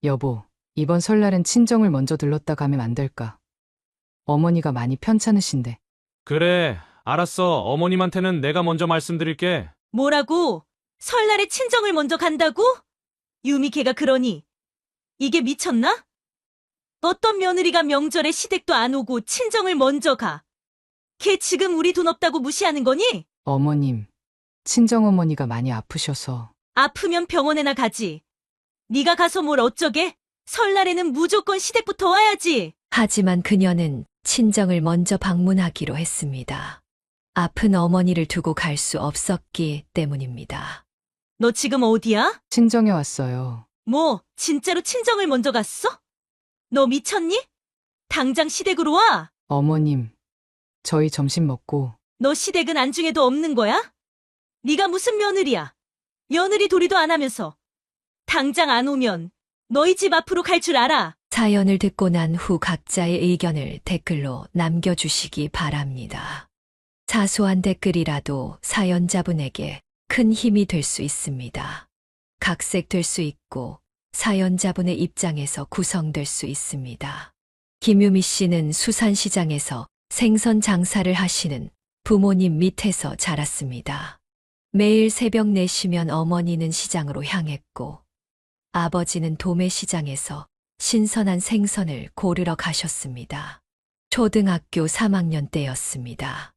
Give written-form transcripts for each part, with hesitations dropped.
여보, 이번 설날엔 친정을 먼저 들렀다 가면 안 될까? 어머니가 많이 편찮으신데. 그래, 알았어. 어머님한테는 내가 먼저 말씀드릴게. 뭐라고? 설날에 친정을 먼저 간다고? 유미 걔가 그러니 이게 미쳤나? 어떤 며느리가 명절에 시댁도 안 오고 친정을 먼저 가? 걔 지금 우리 돈 없다고 무시하는 거니? 어머님, 친정어머니가 많이 아프셔서. 아프면 병원에나 가지. 네가 가서 뭘 어쩌게? 설날에는 무조건 시댁부터 와야지. 하지만 그녀는 친정을 먼저 방문하기로 했습니다. 아픈 어머니를 두고 갈 수 없었기 때문입니다. 너 지금 어디야? 친정에 왔어요. 뭐, 진짜로 친정을 먼저 갔어? 너 미쳤니? 당장 시댁으로 와. 어머님, 저희 점심 먹고. 너 시댁은 안중에도 없는 거야? 네가 무슨 며느리야? 며느리 도리도 안 하면서. 당장 안 오면 너희 집 앞으로 갈 줄 알아. 사연을 듣고 난 후 각자의 의견을 댓글로 남겨주시기 바랍니다. 사소한 댓글이라도 사연자분에게 큰 힘이 될 수 있습니다. 각색될 수 있고 사연자분의 입장에서 구성될 수 있습니다. 김유미 씨는 수산시장에서 생선 장사를 하시는 부모님 밑에서 자랐습니다. 매일 새벽 4시면 어머니는 시장으로 향했고 아버지는 도매시장에서 신선한 생선을 고르러 가셨습니다. 초등학교 3학년 때였습니다.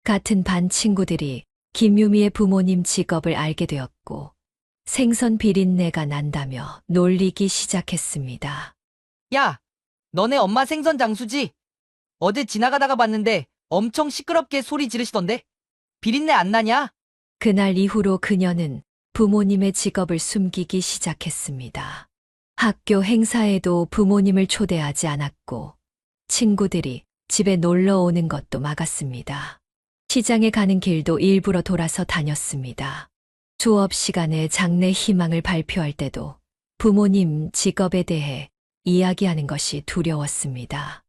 같은 반 친구들이 김유미의 부모님 직업을 알게 되었고 생선 비린내가 난다며 놀리기 시작했습니다. 야, 너네 엄마 생선 장수지? 어제 지나가다가 봤는데 엄청 시끄럽게 소리 지르시던데? 비린내 안 나냐? 그날 이후로 그녀는 부모님의 직업을 숨기기 시작했습니다. 학교 행사에도 부모님을 초대하지 않았고 친구들이 집에 놀러 오는 것도 막았습니다. 시장에 가는 길도 일부러 돌아서 다녔습니다. 수업 시간에 장래 희망을 발표할 때도 부모님 직업에 대해 이야기하는 것이 두려웠습니다.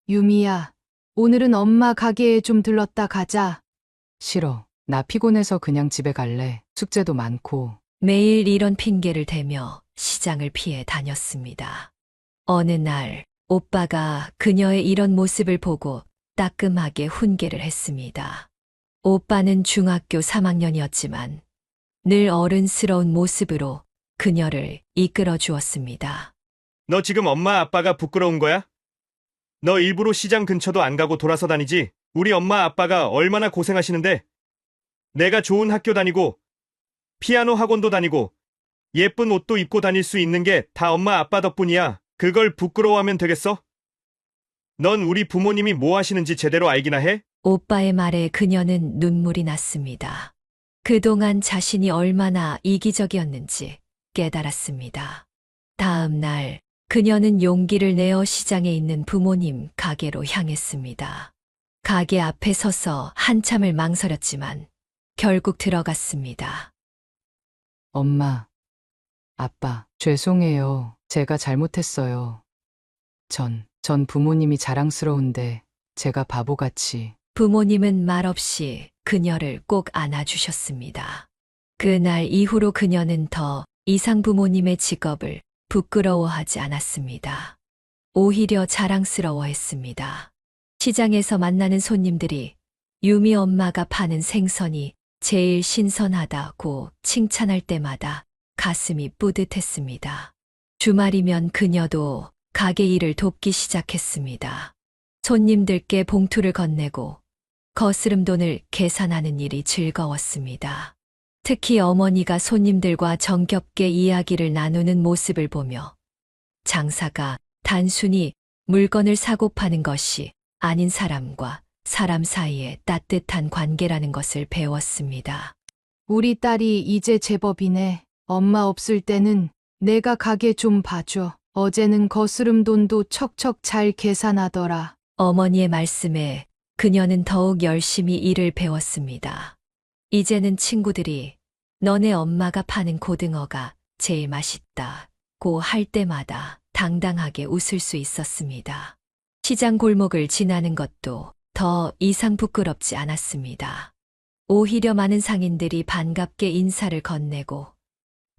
유미야, 오늘은 엄마 가게에 좀 들렀다 가자. 싫어. 나 피곤해서 그냥 집에 갈래. 숙제도 많고. 매일 이런 핑계를 대며 시장을 피해 다녔습니다. 어느 날 오빠가 그녀의 이런 모습을 보고 따끔하게 훈계를 했습니다. 오빠는 중학교 3학년이었지만 늘 어른스러운 모습으로 그녀를 이끌어 주었습니다. 너 지금 엄마 아빠가 부끄러운 거야? 너 일부러 시장 근처도 안 가고 돌아서 다니지? 우리 엄마 아빠가 얼마나 고생하시는데? 내가 좋은 학교 다니고 피아노 학원도 다니고 예쁜 옷도 입고 다닐 수 있는 게 다 엄마 아빠 덕분이야. 그걸 부끄러워하면 되겠어? 넌 우리 부모님이 뭐 하시는지 제대로 알기나 해? 오빠의 말에 그녀는 눈물이 났습니다. 그동안 자신이 얼마나 이기적이었는지 깨달았습니다. 다음 날 그녀는 용기를 내어 시장에 있는 부모님 가게로 향했습니다. 가게 앞에 서서 한참을 망설였지만 결국 들어갔습니다. 엄마, 아빠, 죄송해요. 제가 잘못했어요. 전 부모님이 자랑스러운데 제가 바보같이. 부모님은 말없이 그녀를 꼭 안아주셨습니다. 그날 이후로 그녀는 더 이상 부모님의 직업을 부끄러워하지 않았습니다. 오히려 자랑스러워했습니다. 시장에서 만나는 손님들이 유미 엄마가 파는 생선이 제일 신선하다고 칭찬할 때마다 가슴이 뿌듯했습니다. 주말이면 그녀도 가게 일을 돕기 시작했습니다. 손님들께 봉투를 건네고 거스름돈을 계산하는 일이 즐거웠습니다. 특히 어머니가 손님들과 정겹게 이야기를 나누는 모습을 보며 장사가 단순히 물건을 사고 파는 것이 아닌 사람과 사람 사이의 따뜻한 관계라는 것을 배웠습니다. 우리 딸이 이제 제법이네. 엄마 없을 때는 내가 가게 좀 봐줘. 어제는 거스름 돈도 척척 잘 계산하더라. 어머니의 말씀에 그녀는 더욱 열심히 일을 배웠습니다. 이제는 친구들이 너네 엄마가 파는 고등어가 제일 맛있다고 할 때마다 당당하게 웃을 수 있었습니다. 시장 골목을 지나는 것도 더 이상 부끄럽지 않았습니다. 오히려 많은 상인들이 반갑게 인사를 건네고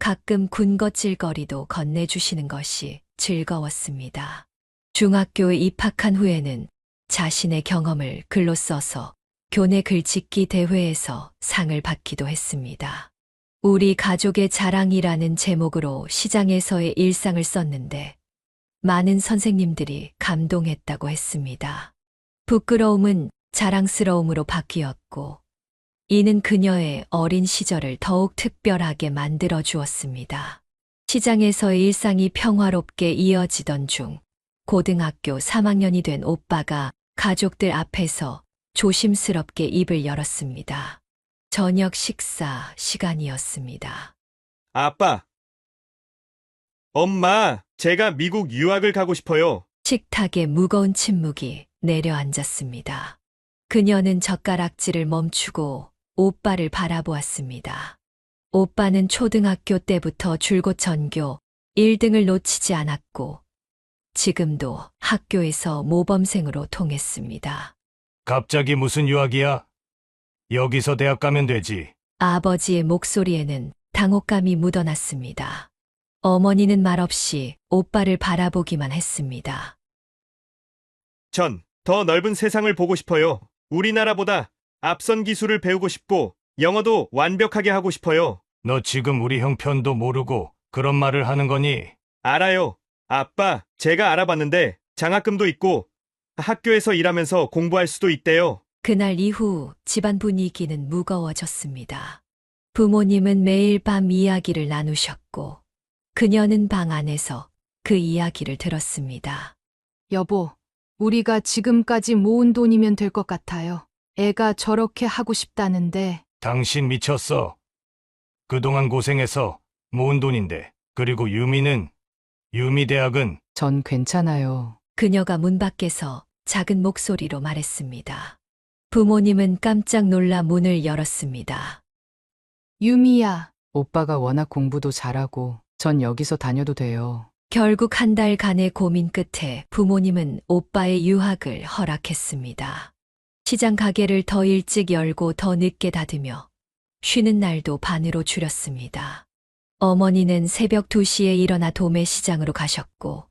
가끔 군것질거리도 건네주시는 것이 즐거웠습니다. 중학교에 입학한 후에는 자신의 경험을 글로 써서 교내 글짓기 대회에서 상을 받기도 했습니다. 우리 가족의 자랑이라는 제목으로 시장에서의 일상을 썼는데 많은 선생님들이 감동했다고 했습니다. 부끄러움은 자랑스러움으로 바뀌었고 이는 그녀의 어린 시절을 더욱 특별하게 만들어 주었습니다. 시장에서의 일상이 평화롭게 이어지던 중 고등학교 3학년이 된 오빠가 가족들 앞에서 조심스럽게 입을 열었습니다. 저녁 식사 시간이었습니다. 아빠. 엄마, 제가 미국 유학을 가고 싶어요. 식탁에 무거운 침묵이 내려앉았습니다. 그녀는 젓가락질을 멈추고 오빠를 바라보았습니다. 오빠는 초등학교 때부터 줄곧 전교 1등을 놓치지 않았고 지금도 학교에서 모범생으로 통했습니다. 갑자기 무슨 유학이야? 여기서 대학 가면 되지. 아버지의 목소리에는 당혹감이 묻어났습니다. 어머니는 말없이 오빠를 바라보기만 했습니다. 전 더 넓은 세상을 보고 싶어요. 우리나라보다 앞선 기술을 배우고 싶고 영어도 완벽하게 하고 싶어요. 너 지금 우리 형편도 모르고 그런 말을 하는 거니? 알아요. 아빠, 제가 알아봤는데 장학금도 있고 학교에서 일하면서 공부할 수도 있대요. 그날 이후 집안 분위기는 무거워졌습니다. 부모님은 매일 밤 이야기를 나누셨고 그녀는 방 안에서 그 이야기를 들었습니다. 여보, 우리가 지금까지 모은 돈이면 될 것 같아요. 애가 저렇게 하고 싶다는데 당신 미쳤어. 그동안 고생해서 모은 돈인데. 그리고 유미 대학은 전 괜찮아요. 그녀가 문 밖에서 작은 목소리로 말했습니다. 부모님은 깜짝 놀라 문을 열었습니다. 유미야, 오빠가 워낙 공부도 잘하고 전 여기서 다녀도 돼요. 결국 한 달간의 고민 끝에 부모님은 오빠의 유학을 허락했습니다. 시장 가게를 더 일찍 열고 더 늦게 닫으며 쉬는 날도 반으로 줄였습니다. 어머니는 새벽 2시에 일어나 도매 시장으로 가셨고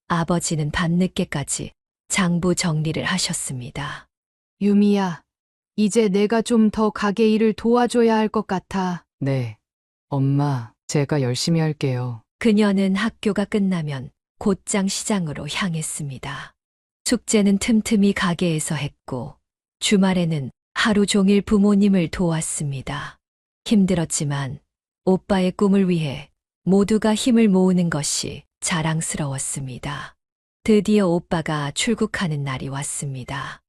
아버지는 밤늦게까지 장부 정리를 하셨습니다. 유미야, 이제 내가 좀 더 가게 일을 도와줘야 할 것 같아. 네. 엄마, 제가 열심히 할게요. 그녀는 학교가 끝나면 곧장 시장으로 향했습니다. 숙제는 틈틈이 가게에서 했고 주말에는 하루 종일 부모님을 도왔습니다. 힘들었지만 오빠의 꿈을 위해 모두가 힘을 모으는 것이 자랑스러웠습니다. 드디어 오빠가 출국하는 날이 왔습니다.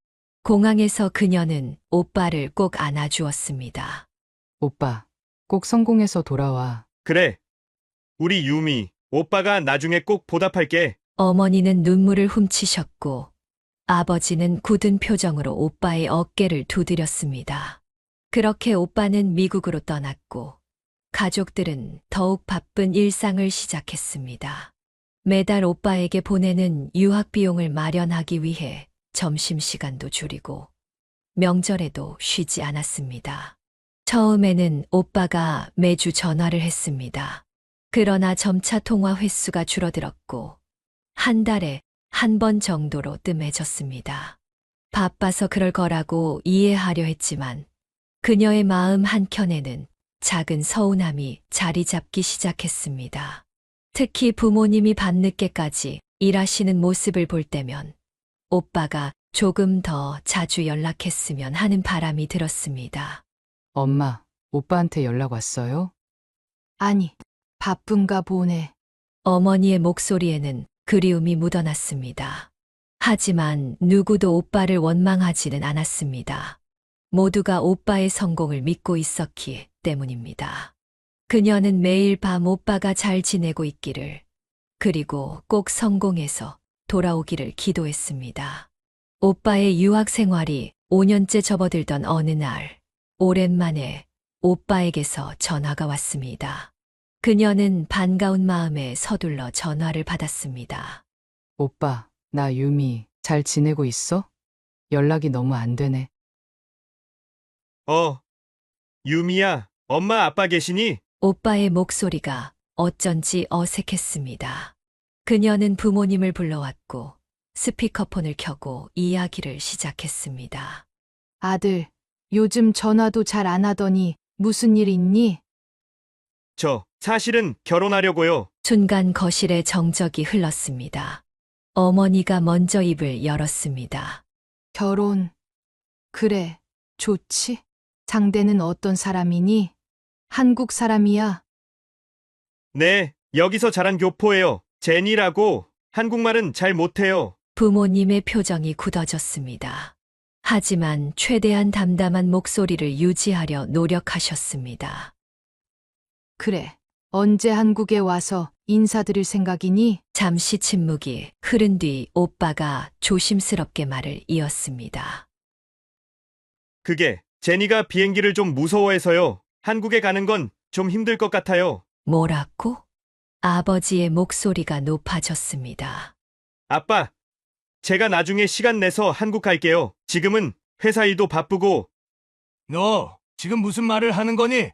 공항에서 그녀는 오빠를 꼭 안아주었습니다. 오빠, 꼭 성공해서 돌아와. 그래. 우리 유미, 오빠가 나중에 꼭 보답할게. 어머니는 눈물을 훔치셨고 아버지는 굳은 표정으로 오빠의 어깨를 두드렸습니다. 그렇게 오빠는 미국으로 떠났고 가족들은 더욱 바쁜 일상을 시작했습니다. 매달 오빠에게 보내는 유학 비용을 마련하기 위해 점심시간도 줄이고 명절에도 쉬지 않았습니다. 처음에는 오빠가 매주 전화를 했습니다. 그러나 점차 통화 횟수가 줄어들었고 한 달에 한 번 정도로 뜸해졌습니다. 바빠서 그럴 거라고 이해하려 했지만 그녀의 마음 한켠에는 작은 서운함이 자리 잡기 시작했습니다. 특히 부모님이 밤늦게까지 일하시는 모습을 볼 때면 오빠가 조금 더 자주 연락했으면 하는 바람이 들었습니다. 엄마, 오빠한테 연락 왔어요? 아니, 바쁜가 보네. 어머니의 목소리에는 그리움이 묻어났습니다. 하지만 누구도 오빠를 원망하지는 않았습니다. 모두가 오빠의 성공을 믿고 있었기 때문입니다. 그녀는 매일 밤 오빠가 잘 지내고 있기를, 그리고 꼭 성공해서 돌아오기를 기도했습니다. 오빠의 유학 생활이 5년째 접어들던 어느 날, 오랜만에 오빠에게서 전화가 왔습니다. 그녀는 반가운 마음에 서둘러 전화를 받았습니다. 오빠, 나 유미, 잘 지내고 있어? 연락이 너무 안 되네. 유미야, 엄마 아빠 계시니? 오빠의 목소리가 어쩐지 어색했습니다. 그녀는 부모님을 불러왔고 스피커폰을 켜고 이야기를 시작했습니다. 아들, 요즘 전화도 잘 안 하더니 무슨 일 있니? 저 사실은 결혼하려고요. 순간 거실에 정적이 흘렀습니다. 어머니가 먼저 입을 열었습니다. 결혼. 그래, 좋지. 상대는 어떤 사람이니? 한국 사람이야. 네, 여기서 자란 교포예요. 제니라고. 한국말은 잘 못해요. 부모님의 표정이 굳어졌습니다. 하지만 최대한 담담한 목소리를 유지하려 노력하셨습니다. 그래. 언제 한국에 와서 인사드릴 생각이니? 잠시 침묵이 흐른 뒤 오빠가 조심스럽게 말을 이었습니다. 그게 제니가 비행기를 좀 무서워해서요. 한국에 가는 건 좀 힘들 것 같아요. 뭐라고? 아버지의 목소리가 높아졌습니다. 아빠, 제가 나중에 시간 내서 한국 갈게요. 지금은 회사 일도 바쁘고. 너 지금 무슨 말을 하는 거니?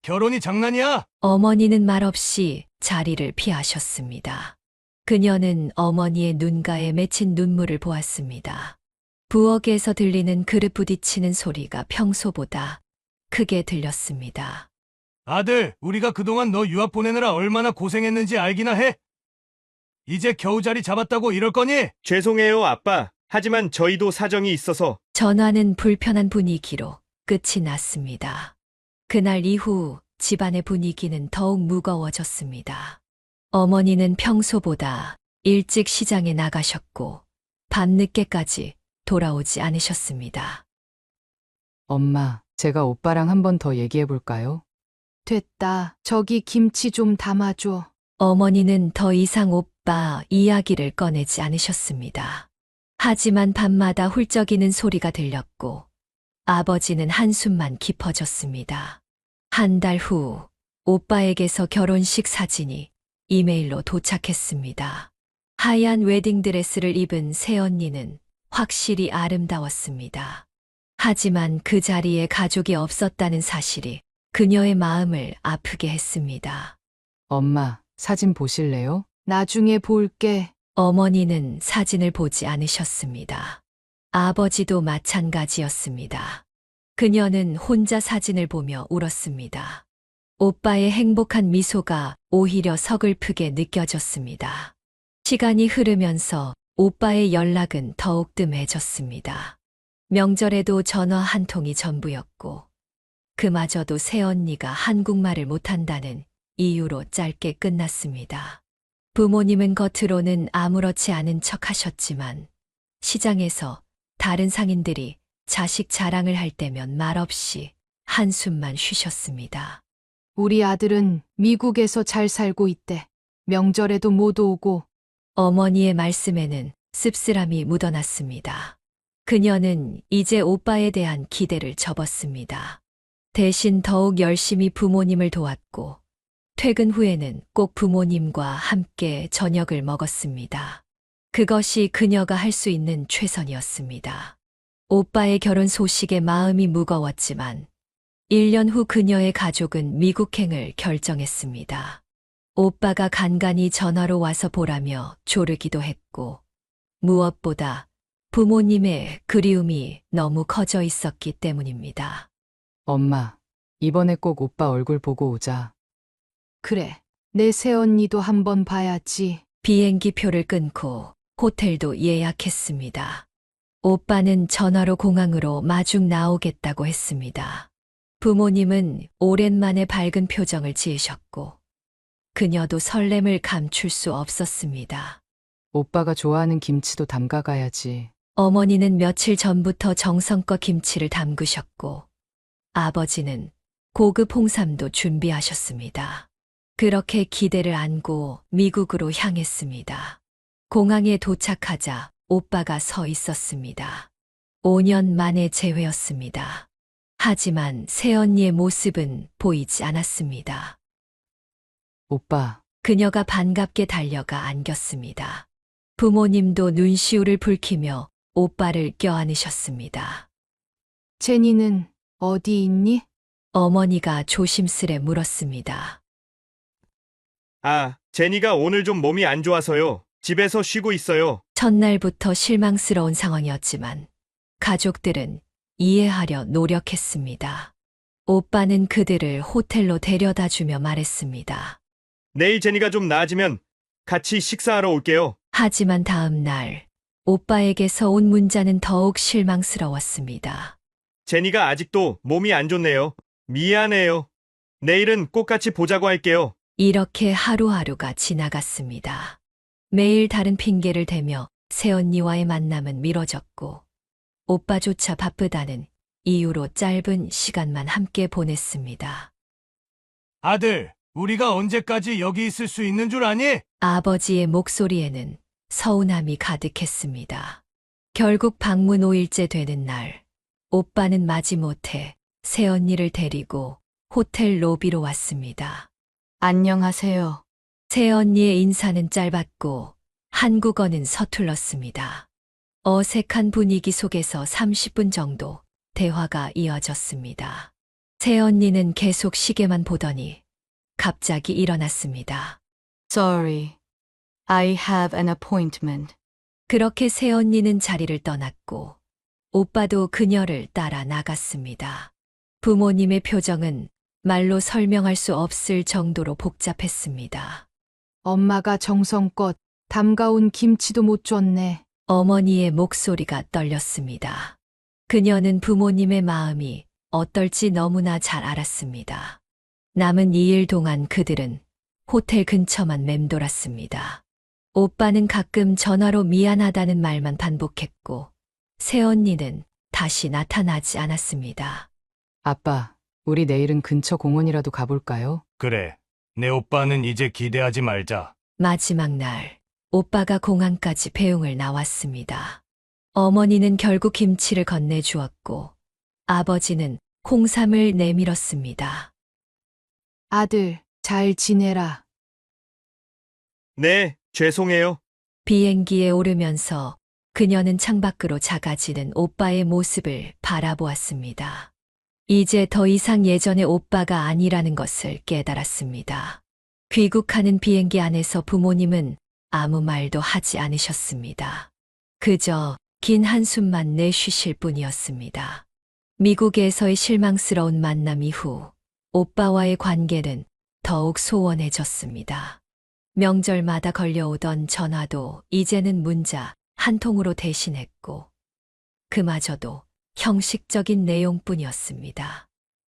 결혼이 장난이야? 어머니는 말없이 자리를 피하셨습니다. 그녀는 어머니의 눈가에 맺힌 눈물을 보았습니다. 부엌에서 들리는 그릇 부딪히는 소리가 평소보다 크게 들렸습니다. 아들, 우리가 그동안 너 유학 보내느라 얼마나 고생했는지 알기나 해? 이제 겨우 자리 잡았다고 이럴 거니? 죄송해요, 아빠. 하지만 저희도 사정이 있어서. 전화는 불편한 분위기로 끝이 났습니다. 그날 이후 집안의 분위기는 더욱 무거워졌습니다. 어머니는 평소보다 일찍 시장에 나가셨고 밤늦게까지 돌아오지 않으셨습니다. 엄마, 제가 오빠랑 한 번 더 얘기해 볼까요? 됐다. 저기 김치 좀 담아줘. 어머니는 더 이상 오빠 이야기를 꺼내지 않으셨습니다. 하지만 밤마다 훌쩍이는 소리가 들렸고 아버지는 한숨만 깊어졌습니다. 한 달 후 오빠에게서 결혼식 사진이 이메일로 도착했습니다. 하얀 웨딩드레스를 입은 새언니는 확실히 아름다웠습니다. 하지만 그 자리에 가족이 없었다는 사실이 그녀의 마음을 아프게 했습니다. 엄마, 사진 보실래요? 나중에 볼게. 어머니는 사진을 보지 않으셨습니다. 아버지도 마찬가지였습니다. 그녀는 혼자 사진을 보며 울었습니다. 오빠의 행복한 미소가 오히려 서글프게 느껴졌습니다. 시간이 흐르면서 오빠의 연락은 더욱 뜸해졌습니다. 명절에도 전화 한 통이 전부였고 그마저도 새언니가 한국말을 못한다는 이유로 짧게 끝났습니다. 부모님은 겉으로는 아무렇지 않은 척 하셨지만 시장에서 다른 상인들이 자식 자랑을 할 때면 말없이 한숨만 쉬셨습니다. 우리 아들은 미국에서 잘 살고 있대. 명절에도 못 오고. 어머니의 말씀에는 씁쓸함이 묻어났습니다. 그녀는 이제 오빠에 대한 기대를 접었습니다. 대신 더욱 열심히 부모님을 도왔고 퇴근 후에는 꼭 부모님과 함께 저녁을 먹었습니다. 그것이 그녀가 할 수 있는 최선이었습니다. 오빠의 결혼 소식에 마음이 무거웠지만 1년 후 그녀의 가족은 미국행을 결정했습니다. 오빠가 간간히 전화로 와서 보라며 조르기도 했고 무엇보다 부모님의 그리움이 너무 커져 있었기 때문입니다. 엄마, 이번에 꼭 오빠 얼굴 보고 오자. 그래. 내 새언니도 한번 봐야지. 비행기 표를 끊고 호텔도 예약했습니다. 오빠는 전화로 공항으로 마중 나오겠다고 했습니다. 부모님은 오랜만에 밝은 표정을 지으셨고 그녀도 설렘을 감출 수 없었습니다. 오빠가 좋아하는 김치도 담가 가야지. 어머니는 며칠 전부터 정성껏 김치를 담그셨고 아버지는 고급 홍삼도 준비하셨습니다. 그렇게 기대를 안고 미국으로 향했습니다. 공항에 도착하자 오빠가 서 있었습니다. 5년 만에 재회였습니다. 하지만 새언니의 모습은 보이지 않았습니다. 오빠, 그녀가 반갑게 달려가 안겼습니다. 부모님도 눈시울을 붉히며 오빠를 껴안으셨습니다. 제니는 어디 있니? 어머니가 조심스레 물었습니다. 아, 제니가 오늘 좀 몸이 안 좋아서요. 집에서 쉬고 있어요. 첫날부터 실망스러운 상황이었지만 가족들은 이해하려 노력했습니다. 오빠는 그들을 호텔로 데려다 주며 말했습니다. 내일 제니가 좀 나아지면 같이 식사하러 올게요. 하지만 다음 날 오빠에게서 온 문자는 더욱 실망스러웠습니다. 제니가 아직도 몸이 안 좋네요. 미안해요. 내일은 꼭 같이 보자고 할게요. 이렇게 하루하루가 지나갔습니다. 매일 다른 핑계를 대며 새언니와의 만남은 미뤄졌고 오빠조차 바쁘다는 이유로 짧은 시간만 함께 보냈습니다. 아들, 우리가 언제까지 여기 있을 수 있는 줄 아니? 아버지의 목소리에는 서운함이 가득했습니다. 결국 방문 5일째 되는 날, 오빠는 마지못해 새언니를 데리고 호텔 로비로 왔습니다. 안녕하세요. 새언니의 인사는 짧았고 한국어는 서툴렀습니다. 어색한 분위기 속에서 30분 정도 대화가 이어졌습니다. 새언니는 계속 시계만 보더니 갑자기 일어났습니다. Sorry. I have an appointment. 그렇게 새언니는 자리를 떠났고 오빠도 그녀를 따라 나갔습니다. 부모님의 표정은 말로 설명할 수 없을 정도로 복잡했습니다. 엄마가 정성껏 담가온 김치도 못 줬네. 어머니의 목소리가 떨렸습니다. 그녀는 부모님의 마음이 어떨지 너무나 잘 알았습니다. 남은 2일 동안 그들은 호텔 근처만 맴돌았습니다. 오빠는 가끔 전화로 미안하다는 말만 반복했고 새언니는 다시 나타나지 않았습니다. 아빠, 우리 내일은 근처 공원이라도 가볼까요? 그래. 내 오빠는 이제 기대하지 말자. 마지막 날 오빠가 공항까지 배웅을 나왔습니다. 어머니는 결국 김치를 건네주었고 아버지는 홍삼을 내밀었습니다. 아들, 잘 지내라. 네, 죄송해요. 비행기에 오르면서 그녀는 창밖으로 작아지는 오빠의 모습을 바라보았습니다. 이제 더 이상 예전의 오빠가 아니라는 것을 깨달았습니다. 귀국하는 비행기 안에서 부모님은 아무 말도 하지 않으셨습니다. 그저 긴 한숨만 내쉬실 뿐이었습니다. 미국에서의 실망스러운 만남 이후 오빠와의 관계는 더욱 소원해졌습니다. 명절마다 걸려오던 전화도 이제는 문자 한 통으로 대신했고 그마저도 형식적인 내용뿐이었습니다.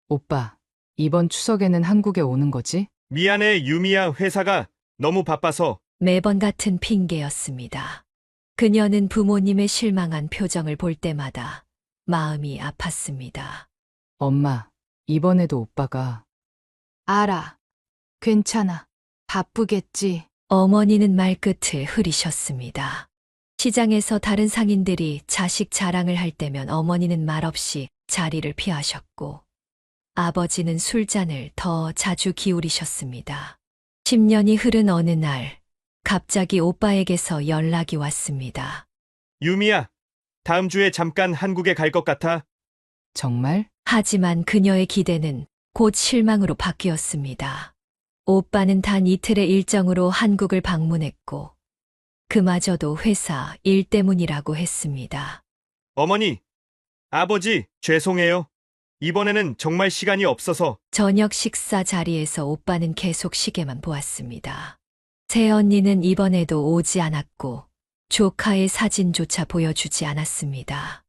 오빠, 이번 추석에는 한국에 오는 거지? 미안해, 유미야. 회사가 너무 바빠서. 매번 같은 핑계였습니다. 그녀는 부모님의 실망한 표정을 볼 때마다 마음이 아팠습니다. 엄마, 이번에도 오빠가 알아. 괜찮아. 바쁘겠지. 어머니는 말끝을 흐리셨습니다. 시장에서 다른 상인들이 자식 자랑을 할 때면 어머니는 말없이 자리를 피하셨고 아버지는 술잔을 더 자주 기울이셨습니다. 10년이 흐른 어느 날 갑자기 오빠에게서 연락이 왔습니다. 유미야, 다음 주에 잠깐 한국에 갈 것 같아. 정말? 하지만 그녀의 기대는 곧 실망으로 바뀌었습니다. 오빠는 단 이틀의 일정으로 한국을 방문했고 그마저도 회사 일 때문이라고 했습니다. 어머니, 아버지, 죄송해요. 이번에는 정말 시간이 없어서. 저녁 식사 자리에서 오빠는 계속 시계만 보았습니다. 새언니는 이번에도 오지 않았고 조카의 사진조차 보여주지 않았습니다.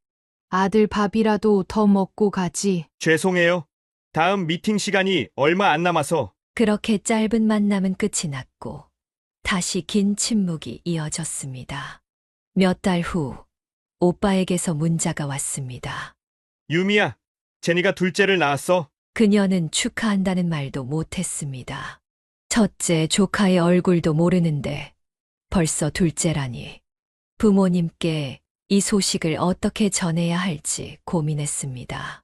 아들 밥이라도 더 먹고 가지. 죄송해요. 다음 미팅 시간이 얼마 안 남아서. 그렇게 짧은 만남은 끝이 났고 다시 긴 침묵이 이어졌습니다. 몇 달 후 오빠에게서 문자가 왔습니다. 유미야, 제니가 둘째를 낳았어. 그녀는 축하한다는 말도 못했습니다. 첫째 조카의 얼굴도 모르는데 벌써 둘째라니. 부모님께 이 소식을 어떻게 전해야 할지 고민했습니다.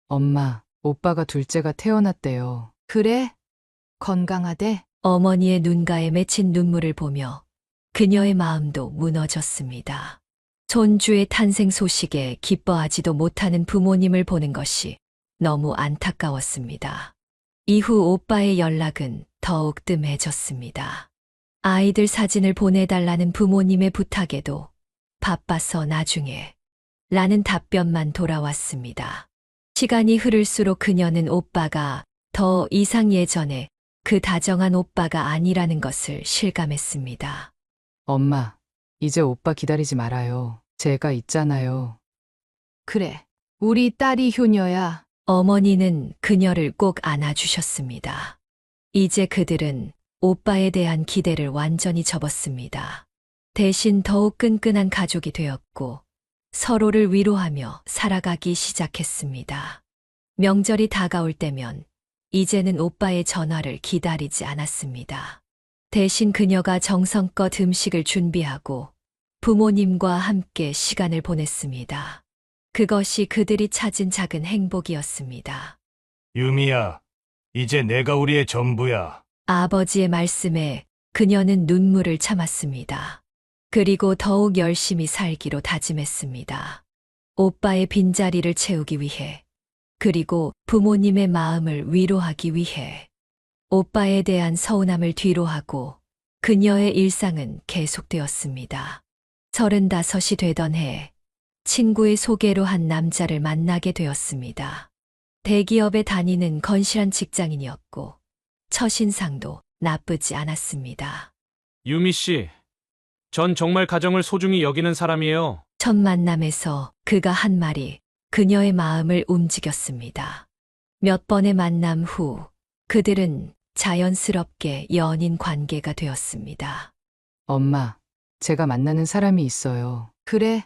엄마, 오빠가 둘째가 태어났대요. 그래? 건강하대? 어머니의 눈가에 맺힌 눈물을 보며 그녀의 마음도 무너졌습니다. 손주의 탄생 소식에 기뻐하지도 못하는 부모님을 보는 것이 너무 안타까웠습니다. 이후 오빠의 연락은 더욱 뜸해졌습니다. 아이들 사진을 보내달라는 부모님의 부탁에도 바빠서 나중에 라는 답변만 돌아왔습니다. 시간이 흐를수록 그녀는 오빠가 더 이상 예전에 그 다정한 오빠가 아니라는 것을 실감했습니다. 엄마, 이제 오빠 기다리지 말아요. 제가 있잖아요. 그래. 우리 딸이 효녀야. 어머니는 그녀를 꼭 안아주셨습니다. 이제 그들은 오빠에 대한 기대를 완전히 접었습니다. 대신 더욱 끈끈한 가족이 되었고 서로를 위로하며 살아가기 시작했습니다. 명절이 다가올 때면 이제는 오빠의 전화를 기다리지 않았습니다. 대신 그녀가 정성껏 음식을 준비하고 부모님과 함께 시간을 보냈습니다. 그것이 그들이 찾은 작은 행복이었습니다. 유미야, 이제 내가 우리의 전부야. 아버지의 말씀에 그녀는 눈물을 참았습니다. 그리고 더욱 열심히 살기로 다짐했습니다. 오빠의 빈자리를 채우기 위해, 그리고 부모님의 마음을 위로하기 위해, 오빠에 대한 서운함을 뒤로하고 그녀의 일상은 계속되었습니다. 35이 되던 해, 친구의 소개로 한 남자를 만나게 되었습니다. 대기업에 다니는 건실한 직장인이었고 첫인상도 나쁘지 않았습니다. 유미 씨, 전 정말 가정을 소중히 여기는 사람이에요. 첫 만남에서 그가 한 말이 그녀의 마음을 움직였습니다. 몇 번의 만남 후 그들은 자연스럽게 연인 관계가 되었습니다. 엄마, 제가 만나는 사람이 있어요. 그래.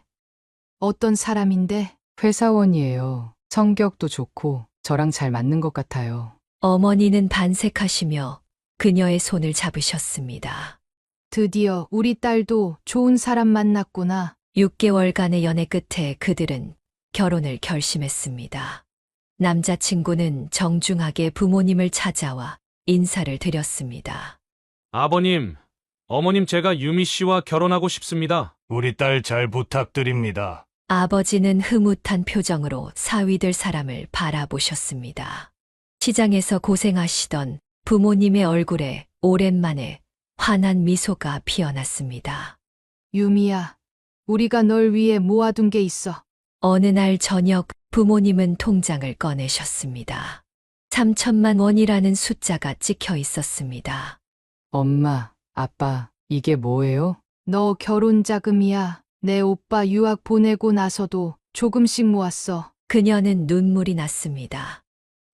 어떤 사람인데? 회사원이에요. 성격도 좋고 저랑 잘 맞는 것 같아요. 어머니는 반색하시며 그녀의 손을 잡으셨습니다. 드디어 우리 딸도 좋은 사람 만났구나. 6개월간의 연애 끝에 그들은 결혼을 결심했습니다. 남자친구는 정중하게 부모님을 찾아와 인사를 드렸습니다. 아버님, 어머님 제가 유미 씨와 결혼하고 싶습니다. 우리 딸 잘 부탁드립니다. 아버지는 흐뭇한 표정으로 사위될 사람을 바라보셨습니다. 시장에서 고생하시던 부모님의 얼굴에 오랜만에 환한 미소가 피어났습니다. 유미야, 우리가 널 위해 모아둔 게 있어. 어느 날 저녁 부모님은 통장을 꺼내셨습니다. 3천만 원이라는 숫자가 찍혀 있었습니다. 엄마, 아빠, 이게 뭐예요? 너 결혼 자금이야. 내 오빠 유학 보내고 나서도 조금씩 모았어. 그녀는 눈물이 났습니다.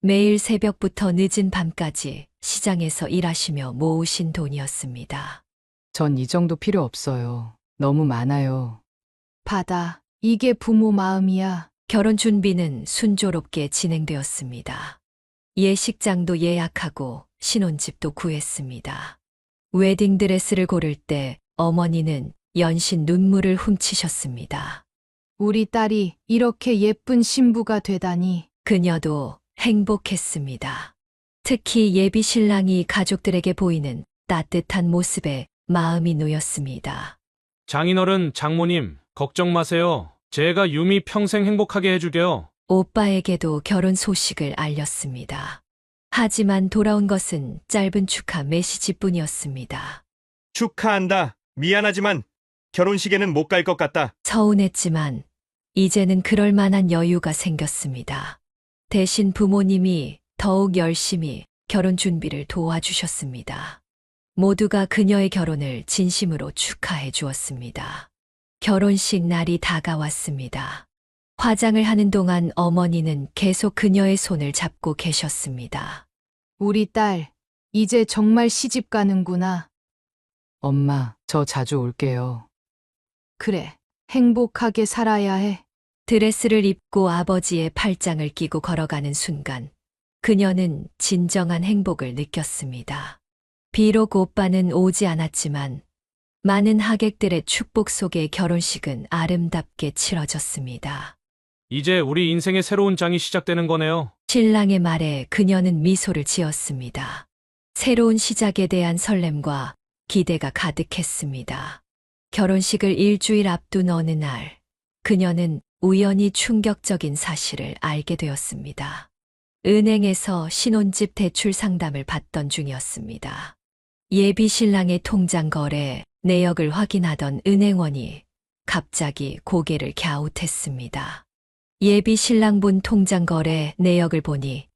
매일 새벽부터 늦은 밤까지 시장에서 일하시며 모으신 돈이었습니다. 전 이 정도 필요 없어요. 너무 많아요. 받아. 이게 부모 마음이야. 결혼 준비는 순조롭게 진행되었습니다. 예식장도 예약하고 신혼집도 구했습니다. 웨딩드레스를 고를 때 어머니는 연신 눈물을 훔치셨습니다. 우리 딸이 이렇게 예쁜 신부가 되다니. 그녀도 행복했습니다. 특히 예비 신랑이 가족들에게 보이는 따뜻한 모습에 마음이 놓였습니다. 장인어른, 장모님, 걱정 마세요. 제가 유미 평생 행복하게 해줄게요. 오빠에게도 결혼 소식을 알렸습니다. 하지만 돌아온 것은 짧은 축하 메시지뿐이었습니다. 축하한다. 미안하지만 결혼식에는 못 갈 것 같다. 서운했지만 이제는 그럴 만한 여유가 생겼습니다. 대신 부모님이 더욱 열심히 결혼 준비를 도와주셨습니다. 모두가 그녀의 결혼을 진심으로 축하해 주었습니다. 결혼식 날이 다가왔습니다. 화장을 하는 동안 어머니는 계속 그녀의 손을 잡고 계셨습니다. 우리 딸, 이제 정말 시집 가는구나. 엄마, 저 자주 올게요. 그래. 행복하게 살아야 해. 드레스를 입고 아버지의 팔짱을 끼고 걸어가는 순간 그녀는 진정한 행복을 느꼈습니다. 비록 오빠는 오지 않았지만 많은 하객들의 축복 속에 결혼식은 아름답게 치러졌습니다. 이제 우리 인생의 새로운 장이 시작되는 거네요. 신랑의 말에 그녀는 미소를 지었습니다. 새로운 시작에 대한 설렘과 기대가 가득했습니다. 결혼식을 일주일 앞둔 어느 날, 그녀는 우연히 충격적인 사실을 알게 되었습니다. 은행에서 신혼집 대출 상담을 받던 중이었습니다. 예비 신랑의 통장 거래 내역을 확인하던 은행원이 갑자기 고개를 갸웃했습니다. 예비 신랑분 통장 거래 내역을 보니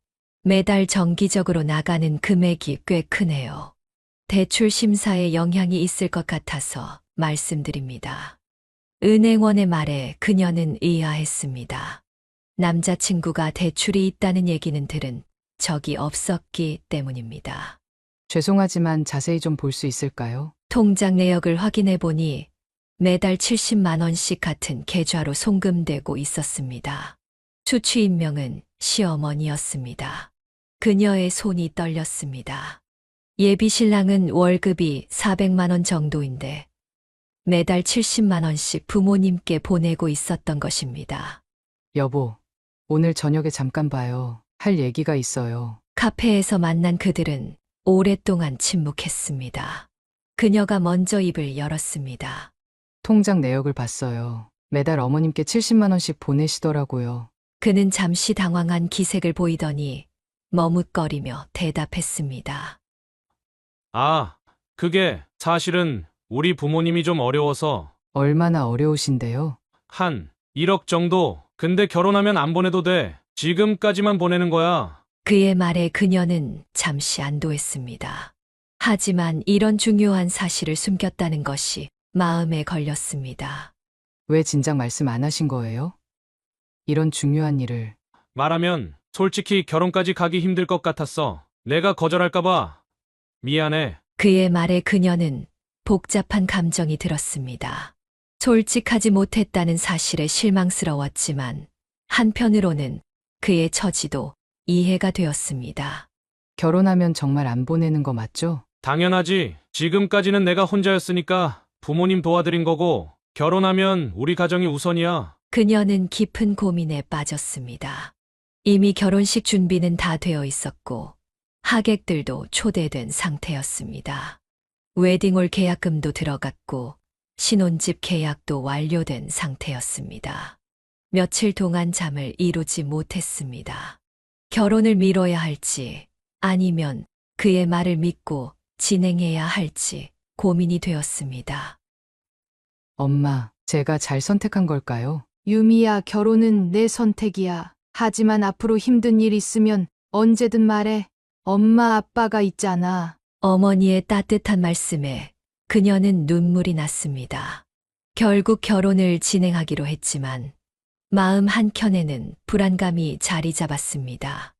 매달 정기적으로 나가는 금액이 꽤 크네요. 대출 심사에 영향이 있을 것 같아서 말씀드립니다. 은행원의 말에 그녀는 의아했습니다. 남자친구가 대출이 있다는 얘기는 들은 적이 없었기 때문입니다. 죄송하지만 자세히 좀 볼 수 있을까요? 통장 내역을 확인해 보니 매달 70만 원씩 같은 계좌로 송금되고 있었습니다. 수취인명은 시어머니였습니다. 그녀의 손이 떨렸습니다. 예비 신랑은 월급이 400만 원 정도인데 매달 70만 원씩 부모님께 보내고 있었던 것입니다. 여보, 오늘 저녁에 잠깐 봐요. 할 얘기가 있어요. 카페에서 만난 그들은 오랫동안 침묵했습니다. 그녀가 먼저 입을 열었습니다. 통장 내역을 봤어요. 매달 어머님께 70만 원씩 보내시더라고요. 그는 잠시 당황한 기색을 보이더니 머뭇거리며 대답했습니다. 아, 그게 사실은 우리 부모님이 좀 어려워서 얼마나 어려우신데요? 한 1억 정도. 근데 결혼하면 안 보내도 돼. 지금까지만 보내는 거야. 그의 말에 그녀는 잠시 안도했습니다. 하지만 이런 중요한 사실을 숨겼다는 것이 마음에 걸렸습니다. 왜 진작 말씀 안 하신 거예요? 이런 중요한 일을. 말하면 솔직히 결혼까지 가기 힘들 것 같았어. 내가 거절할까봐. 미안해. 그의 말에 그녀는 복잡한 감정이 들었습니다. 솔직하지 못했다는 사실에 실망스러웠지만 한편으로는 그의 처지도 이해가 되었습니다. 결혼하면 정말 안 보내는 거 맞죠? 당연하지. 지금까지는 내가 혼자였으니까 부모님 도와드린 거고, 결혼하면 우리 가정이 우선이야. 그녀는 깊은 고민에 빠졌습니다. 이미 결혼식 준비는 다 되어 있었고 하객들도 초대된 상태였습니다. 웨딩홀 계약금도 들어갔고 신혼집 계약도 완료된 상태였습니다. 며칠 동안 잠을 이루지 못했습니다. 결혼을 미뤄야 할지 아니면 그의 말을 믿고 진행해야 할지 고민이 되었습니다. 엄마, 제가 잘 선택한 걸까요? 유미야, 결혼은 내 선택이야. 하지만 앞으로 힘든 일 있으면 언제든 말해. 엄마, 아빠가 있잖아. 어머니의 따뜻한 말씀에 그녀는 눈물이 났습니다. 결국 결혼을 진행하기로 했지만 마음 한켠에는 불안감이 자리 잡았습니다.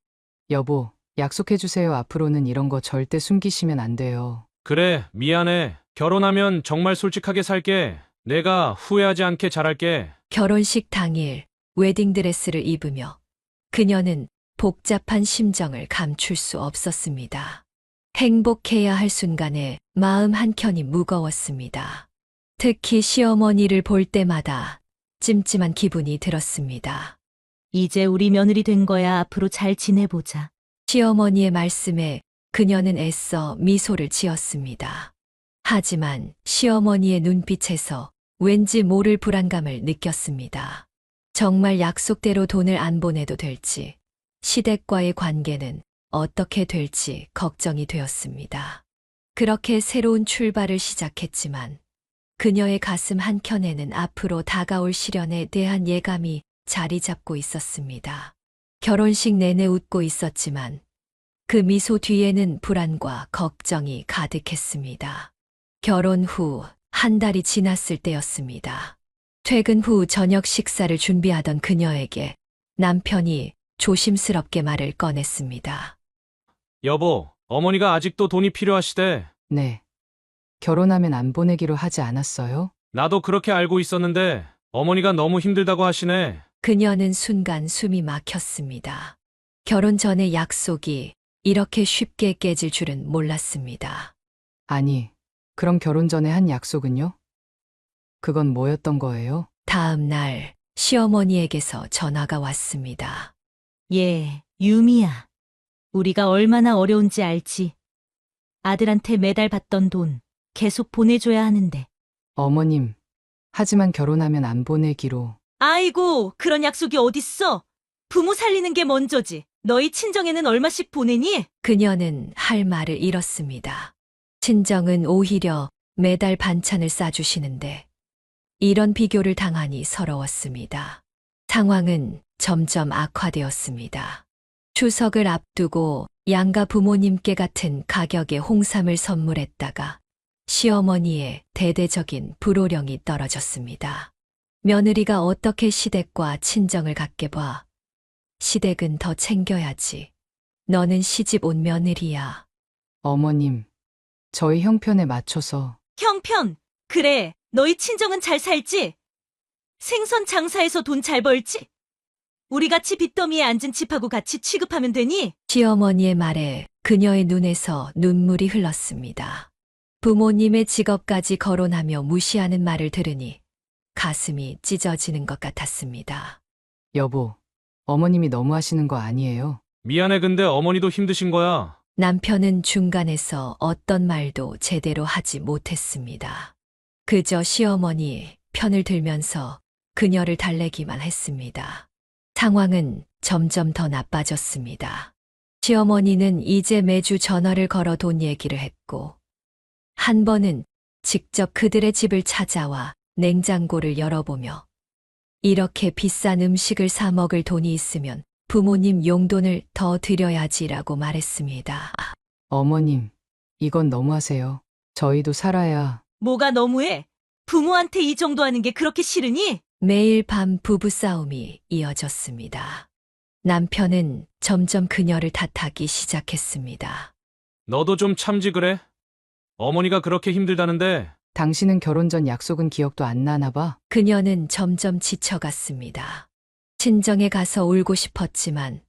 여보, 약속해주세요. 앞으로는 이런 거 절대 숨기시면 안 돼요. 그래, 미안해. 결혼하면 정말 솔직하게 살게. 내가 후회하지 않게 잘할게. 결혼식 당일 웨딩드레스를 입으며 그녀는 복잡한 심정을 감출 수 없었습니다. 행복해야 할 순간에 마음 한켠이 무거웠습니다. 특히 시어머니를 볼 때마다 찜찜한 기분이 들었습니다. 이제 우리 며느리 된 거야. 앞으로 잘 지내보자. 시어머니의 말씀에 그녀는 애써 미소를 지었습니다. 하지만 시어머니의 눈빛에서 왠지 모를 불안감을 느꼈습니다. 정말 약속대로 돈을 안 보내도 될지, 시댁과의 관계는 어떻게 될지 걱정이 되었습니다. 그렇게 새로운 출발을 시작했지만 그녀의 가슴 한켠에는 앞으로 다가올 시련에 대한 예감이 자리 잡고 있었습니다. 결혼식 내내 웃고 있었지만 그 미소 뒤에는 불안과 걱정이 가득했습니다. 결혼 후 한 달이 지났을 때였습니다. 퇴근 후 저녁 식사를 준비하던 그녀에게 남편이 조심스럽게 말을 꺼냈습니다. 여보, 어머니가 아직도 돈이 필요하시대. 네. 결혼하면 안 보내기로 하지 않았어요? 나도 그렇게 알고 있었는데 어머니가 너무 힘들다고 하시네. 그녀는 순간 숨이 막혔습니다. 결혼 전의 약속이 이렇게 쉽게 깨질 줄은 몰랐습니다. 아니, 그럼 결혼 전에 한 약속은요? 그건 뭐였던 거예요? 다음 날 시어머니에게서 전화가 왔습니다. 예, 유미야. 우리가 얼마나 어려운지 알지. 아들한테 매달 받던 돈 계속 보내줘야 하는데. 어머님, 하지만 결혼하면 안 보내기로. 아이고, 그런 약속이 어딨어. 부모 살리는 게 먼저지. 너희 친정에는 얼마씩 보내니? 그녀는 할 말을 잃었습니다. 친정은 오히려 매달 반찬을 싸주시는데 이런 비교를 당하니 서러웠습니다. 상황은 점점 악화되었습니다. 추석을 앞두고 양가 부모님께 같은 가격의 홍삼을 선물했다가 시어머니의 대대적인 불호령이 떨어졌습니다. 며느리가 어떻게 시댁과 친정을 갖게 봐. 시댁은 더 챙겨야지. 너는 시집 온 며느리야. 어머님, 저희 형편에 맞춰서 형편. 그래, 너희 친정은 잘 살지? 생선 장사해서 돈 잘 벌지? 우리 같이 빚더미에 앉은 집하고 같이 취급하면 되니? 시어머니의 말에 그녀의 눈에서 눈물이 흘렀습니다. 부모님의 직업까지 거론하며 무시하는 말을 들으니 가슴이 찢어지는 것 같았습니다. 여보, 어머님이 너무 하시는 거 아니에요? 미안해, 근데 어머니도 힘드신 거야. 남편은 중간에서 어떤 말도 제대로 하지 못했습니다. 그저 시어머니 편을 들면서 그녀를 달래기만 했습니다. 상황은 점점 더 나빠졌습니다. 시어머니는 이제 매주 전화를 걸어 돈 얘기를 했고, 한 번은 직접 그들의 집을 찾아와 냉장고를 열어보며 이렇게 비싼 음식을 사 먹을 돈이 있으면 부모님 용돈을 더 드려야지라고 말했습니다. 어머님, 이건 너무하세요. 저희도 살아야. 뭐가 너무해? 부모한테 이 정도 하는 게 그렇게 싫으니? 매일 밤 부부싸움이 이어졌습니다. 남편은 점점 그녀를 탓하기 시작했습니다. 너도 좀 참지 그래? 어머니가 그렇게 힘들다는데. 당신은 결혼 전 약속은 기억도 안 나나 봐. 그녀는 점점 지쳐갔습니다. 친정에 가서 울고 싶었지만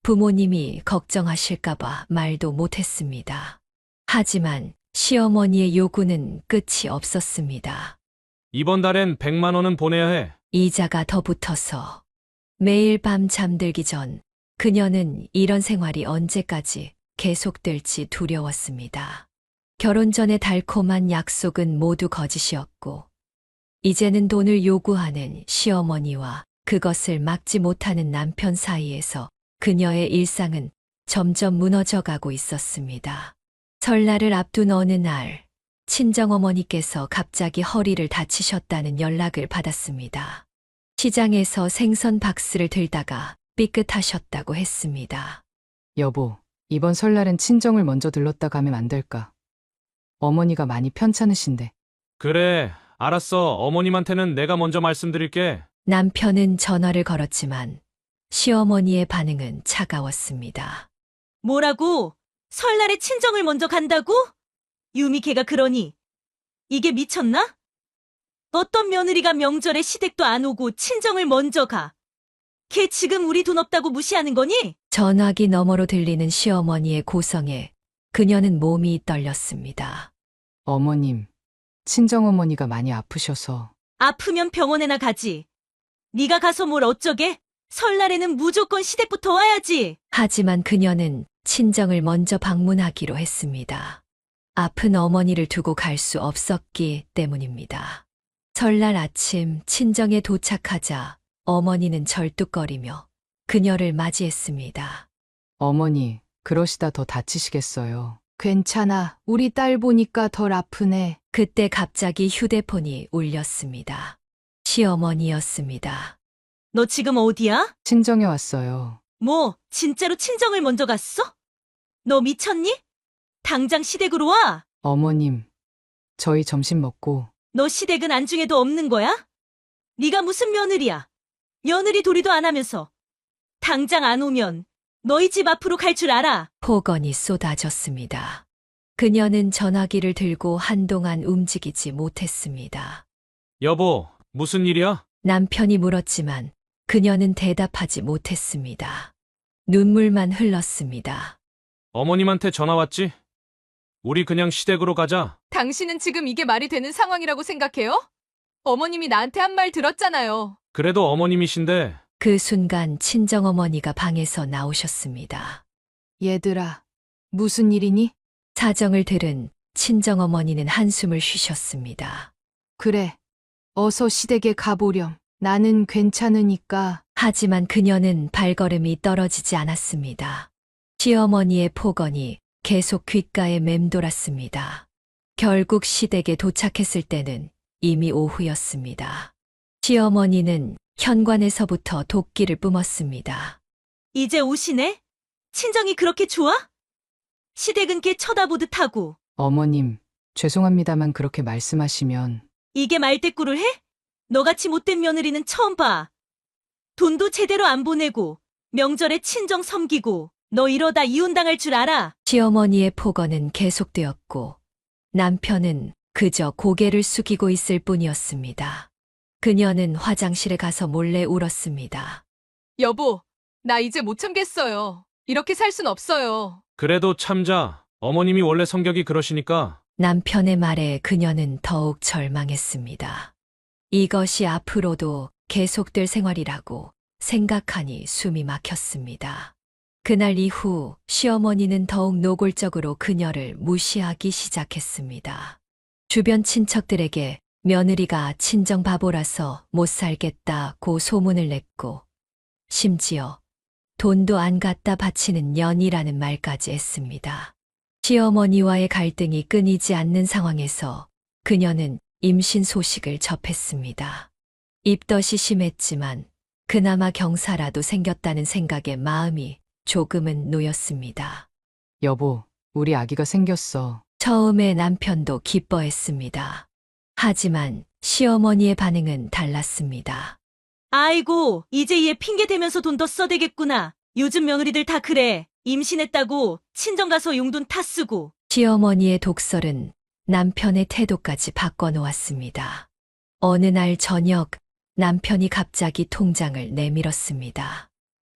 부모님이 걱정하실까봐 말도 못했습니다. 하지만 시어머니의 요구는 끝이 없었습니다. 이번 달엔 100만 원은 보내야 해. 이자가 더 붙어서 매일 밤 잠들기 전 그녀는 이런 생활이 언제까지 계속될지 두려웠습니다. 결혼 전의 달콤한 약속은 모두 거짓이었고 이제는 돈을 요구하는 시어머니와 그것을 막지 못하는 남편 사이에서 그녀의 일상은 점점 무너져가고 있었습니다. 설날을 앞둔 어느 날 친정어머니께서 갑자기 허리를 다치셨다는 연락을 받았습니다. 시장에서 생선 박스를 들다가 삐끗하셨다고 했습니다. 여보, 이번 설날엔 친정을 먼저 들렀다 가면 안 될까? 어머니가 많이 편찮으신데. 그래, 알았어. 어머님한테는 내가 먼저 말씀드릴게. 남편은 전화를 걸었지만 시어머니의 반응은 차가웠습니다. 뭐라고? 설날에 친정을 먼저 간다고? 유미 걔가 그러니 이게 미쳤나? 어떤 며느리가 명절에 시댁도 안 오고 친정을 먼저 가? 걔 지금 우리 돈 없다고 무시하는 거니? 전화기 너머로 들리는 시어머니의 고성에 그녀는 몸이 떨렸습니다. 어머님, 친정어머니가 많이 아프셔서. 아프면 병원에나 가지. 네가 가서 뭘 어쩌게? 설날에는 무조건 시댁부터 와야지. 하지만 그녀는 친정을 먼저 방문하기로 했습니다. 아픈 어머니를 두고 갈 수 없었기 때문입니다. 설날 아침 친정에 도착하자 어머니는 절뚝거리며 그녀를 맞이했습니다. 어머니, 그러시다 더 다치시겠어요. 괜찮아. 우리 딸 보니까 덜 아프네. 그때 갑자기 휴대폰이 울렸습니다. 시어머니였습니다. 너 지금 어디야? 친정에 왔어요. 뭐, 진짜로 친정을 먼저 갔어? 너 미쳤니? 당장 시댁으로 와. 어머님, 저희 점심 먹고. 너 시댁은 안중에도 없는 거야? 네가 무슨 며느리야? 며느리 도리도 안 하면서. 당장 안 오면 너희 집 앞으로 갈 줄 알아. 폭언이 쏟아졌습니다. 그녀는 전화기를 들고 한동안 움직이지 못했습니다. 여보, 무슨 일이야? 남편이 물었지만 그녀는 대답하지 못했습니다. 눈물만 흘렀습니다. 어머님한테 전화 왔지? 우리 그냥 시댁으로 가자. 당신은 지금 이게 말이 되는 상황이라고 생각해요? 어머님이 나한테 한 말 들었잖아요. 그래도 어머님이신데. 그 순간 친정어머니가 방에서 나오셨습니다. 얘들아, 무슨 일이니? 사정을 들은 친정어머니는 한숨을 쉬셨습니다. 그래, 어서 시댁에 가보렴. 나는 괜찮으니까 하지만 그녀는 발걸음이 떨어지지 않았습니다. 시어머니의 폭언이 계속 귓가에 맴돌았습니다. 결국 시댁에 도착했을 때는 이미 오후였습니다. 시어머니는 현관에서부터 도끼를 뿜었습니다. 이제 오시네? 친정이 그렇게 좋아? 시댁은 걔 쳐다보듯 하고. 어머님, 죄송합니다만 그렇게 말씀하시면 이게 말대꾸를 해? 너같이 못된 며느리는 처음 봐. 돈도 제대로 안 보내고 명절에 친정 섬기고 너 이러다 이혼당할 줄 알아? 시어머니의 폭언은 계속되었고 남편은 그저 고개를 숙이고 있을 뿐이었습니다. 그녀는 화장실에 가서 몰래 울었습니다. 여보, 나 이제 못 참겠어요. 이렇게 살 순 없어요. 그래도 참자. 어머님이 원래 성격이 그러시니까. 남편의 말에 그녀는 더욱 절망했습니다. 이것이 앞으로도 계속될 생활이라고 생각하니 숨이 막혔습니다. 그날 이후 시어머니는 더욱 노골적으로 그녀를 무시하기 시작했습니다. 주변 친척들에게 며느리가 친정 바보라서 못 살겠다고 소문을 냈고 심지어 돈도 안 갖다 바치는 년이라는 말까지 했습니다. 시어머니와의 갈등이 끊이지 않는 상황에서 그녀는 임신 소식을 접했습니다. 입덧이 심했지만 그나마 경사라도 생겼다는 생각에 마음이 조금은 놓였습니다. 여보, 우리 아기가 생겼어. 처음에 남편도 기뻐했습니다. 하지만 시어머니의 반응은 달랐습니다. 아이고, 이제 얘 핑계 대면서 돈 더 써대겠구나. 요즘 며느리들 다 그래. 임신했다고 친정 가서 용돈 타 쓰고. 시어머니의 독설은 남편의 태도까지 바꿔놓았습니다. 어느 날 저녁 남편이 갑자기 통장을 내밀었습니다.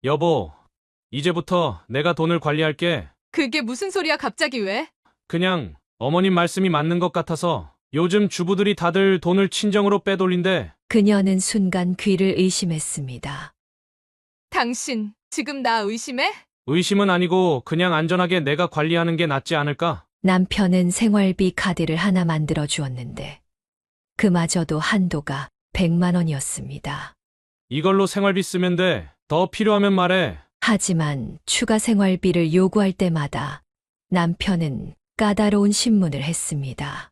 여보, 이제부터 내가 돈을 관리할게. 그게 무슨 소리야, 갑자기 왜? 그냥 어머님 말씀이 맞는 것 같아서. 요즘 주부들이 다들 돈을 친정으로 빼돌린대. 그녀는 순간 귀를 의심했습니다. 당신, 지금 나 의심해? 의심은 아니고 그냥 안전하게 내가 관리하는 게 낫지 않을까? 남편은 생활비 카드를 하나 만들어 주었는데 그마저도 한도가 100만 원이었습니다. 이걸로 생활비 쓰면 돼. 더 필요하면 말해. 하지만 추가 생활비를 요구할 때마다 남편은 까다로운 신문을 했습니다.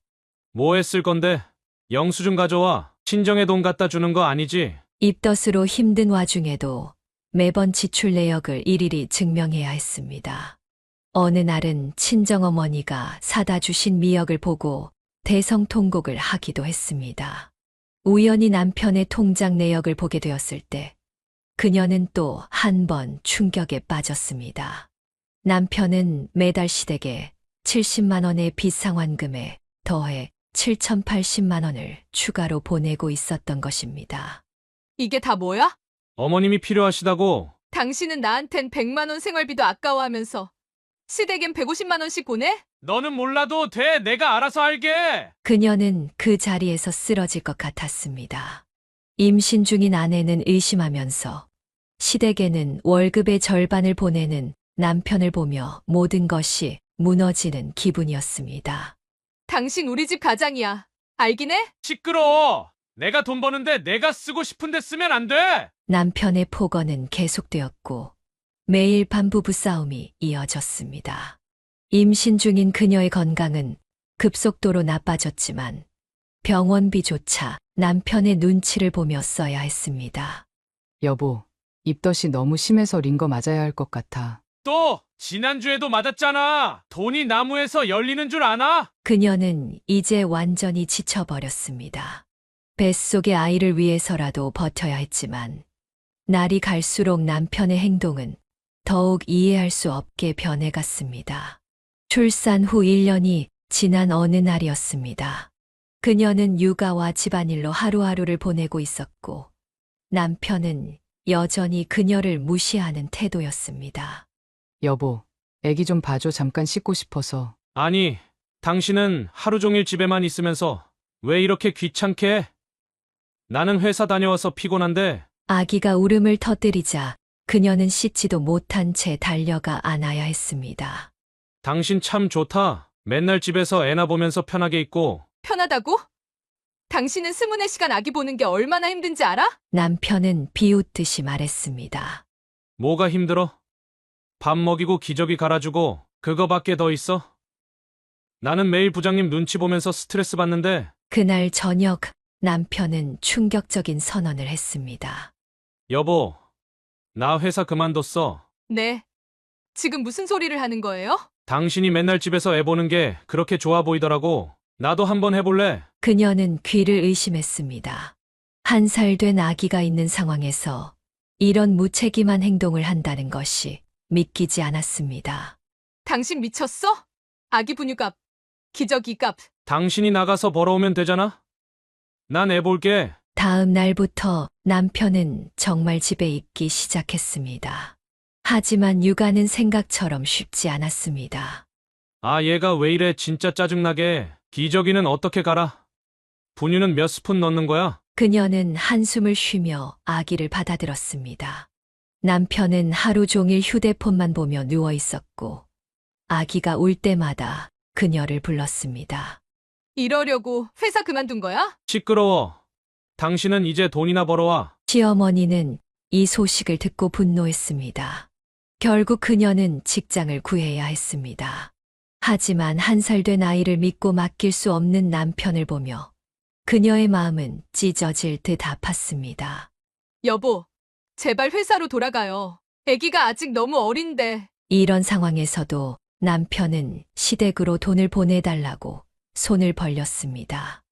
뭐 했을 건데? 영수증 가져와. 친정에 돈 갖다 주는 거 아니지? 입덧으로 힘든 와중에도 매번 지출 내역을 일일이 증명해야 했습니다. 어느 날은 친정어머니가 사다 주신 미역을 보고 대성통곡을 하기도 했습니다. 우연히 남편의 통장 내역을 보게 되었을 때 그녀는 또 한 번 충격에 빠졌습니다. 남편은 매달 시댁에 70만 원의 빚상환금에 더해 7,080만 원을 추가로 보내고 있었던 것입니다. 이게 다 뭐야? 어머님이 필요하시다고. 당신은 나한텐 100만 원 생활비도 아까워하면서 시댁엔 150만 원씩 보내? 너는 몰라도 돼. 내가 알아서 알게. 그녀는 그 자리에서 쓰러질 것 같았습니다. 임신 중인 아내는 의심하면서 시댁에는 월급의 절반을 보내는 남편을 보며 모든 것이 무너지는 기분이었습니다. 당신 우리 집 가장이야. 알긴 해? 시끄러워. 내가 돈 버는데 내가 쓰고 싶은데 쓰면 안 돼. 남편의 폭언은 계속되었고 매일 밤 부부싸움이 이어졌습니다. 임신 중인 그녀의 건강은 급속도로 나빠졌지만 병원비조차 남편의 눈치를 보며 써야 했습니다. 여보, 입덧이 너무 심해서 링거 맞아야 할 것 같아. 또 지난주에도 맞았잖아. 돈이 나무에서 열리는 줄 아나? 그녀는 이제 완전히 지쳐버렸습니다. 뱃속의 아이를 위해서라도 버텨야 했지만 날이 갈수록 남편의 행동은 더욱 이해할 수 없게 변해갔습니다. 출산 후 1년이 지난 어느 날이었습니다. 그녀는 육아와 집안일로 하루하루를 보내고 있었고 남편은 여전히 그녀를 무시하는 태도였습니다. 여보, 애기 좀 봐줘. 잠깐 씻고 싶어서. 아니, 당신은 하루 종일 집에만 있으면서 왜 이렇게 귀찮게 해? 나는 회사 다녀와서 피곤한데. 아기가 울음을 터뜨리자 그녀는 씻지도 못한 채 달려가 안아야 했습니다. 당신 참 좋다. 맨날 집에서 애나 보면서 편하게 있고. 편하다고? 당신은 24시간 아기 보는 게 얼마나 힘든지 알아? 남편은 비웃듯이 말했습니다. 뭐가 힘들어? 밥 먹이고 기저귀 갈아주고 그거밖에 더 있어? 나는 매일 부장님 눈치 보면서 스트레스 받는데 그날 저녁 남편은 충격적인 선언을 했습니다. 여보, 나 회사 그만뒀어. 네. 지금 무슨 소리를 하는 거예요? 당신이 맨날 집에서 애 보는 게 그렇게 좋아 보이더라고. 나도 한번 해볼래? 그녀는 귀를 의심했습니다. 1살 된 아기가 있는 상황에서 이런 무책임한 행동을 한다는 것이 믿기지 않았습니다. 당신 미쳤어? 아기 분유값, 기저귀값. 당신이 나가서 벌어오면 되잖아? 난 애 볼게. 다음 날부터 남편은 정말 집에 있기 시작했습니다. 하지만 육아는 생각처럼 쉽지 않았습니다. 아, 얘가 왜 이래 진짜 짜증나게. 기저귀는 어떻게 갈아? 분유는 몇 스푼 넣는 거야? 그녀는 한숨을 쉬며 아기를 받아들었습니다. 남편은 하루 종일 휴대폰만 보며 누워 있었고 아기가 울 때마다 그녀를 불렀습니다. 이러려고 회사 그만둔 거야? 시끄러워. 당신은 이제 돈이나 벌어와. 시어머니는 이 소식을 듣고 분노했습니다. 결국 그녀는 직장을 구해야 했습니다. 하지만 1살 된 아이를 믿고 맡길 수 없는 남편을 보며 그녀의 마음은 찢어질 듯 아팠습니다. 여보, 제발 회사로 돌아가요. 아기가 아직 너무 어린데. 이런 상황에서도 남편은 시댁으로 돈을 보내달라고 손을 벌렸습니다.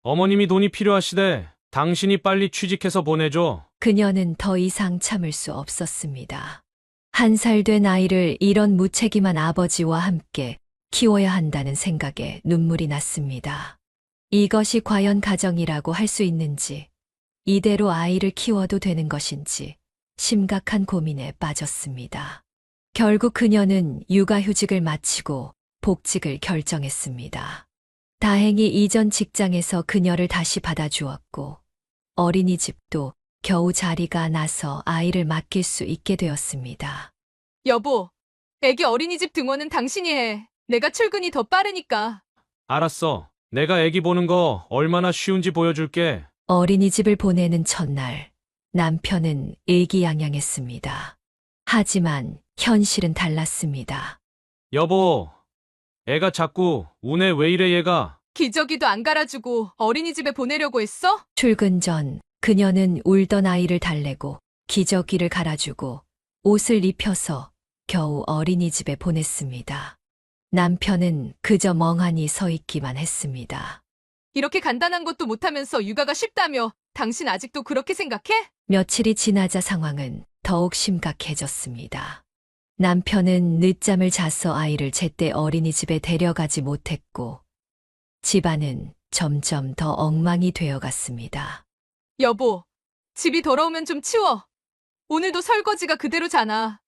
어머님이 돈이 필요하시대. 당신이 빨리 취직해서 보내줘. 그녀는 더 이상 참을 수 없었습니다. 1살 된 아이를 이런 무책임한 아버지와 함께 키워야 한다는 생각에 눈물이 났습니다. 이것이 과연 가정이라고 할 수 있는지, 이대로 아이를 키워도 되는 것인지 심각한 고민에 빠졌습니다. 결국 그녀는 육아휴직을 마치고 복직을 결정했습니다. 다행히 이전 직장에서 그녀를 다시 받아주었고 어린이집도 겨우 자리가 나서 아이를 맡길 수 있게 되었습니다. 여보, 아기 어린이집 등원은 당신이 해. 내가 출근이 더 빠르니까. 알았어. 내가 애기 보는 거 얼마나 쉬운지 보여줄게. 어린이집을 보내는 첫날, 남편은 의기양양했습니다. 하지만 현실은 달랐습니다. 여보, 애가 자꾸 우네. 왜 이래 얘가? 기저귀도 안 갈아주고 어린이집에 보내려고 했어? 출근 전 그녀는 울던 아이를 달래고 기저귀를 갈아주고 옷을 입혀서 겨우 어린이집에 보냈습니다. 남편은 그저 멍하니 서 있기만 했습니다. 이렇게 간단한 것도 못하면서 육아가 쉽다며. 당신 아직도 그렇게 생각해? 며칠이 지나자 상황은 더욱 심각해졌습니다. 남편은 늦잠을 자서 아이를 제때 어린이집에 데려가지 못했고 집안은 점점 더 엉망이 되어갔습니다. 여보, 집이 더러우면 좀 치워. 오늘도 설거지가 그대로잖아.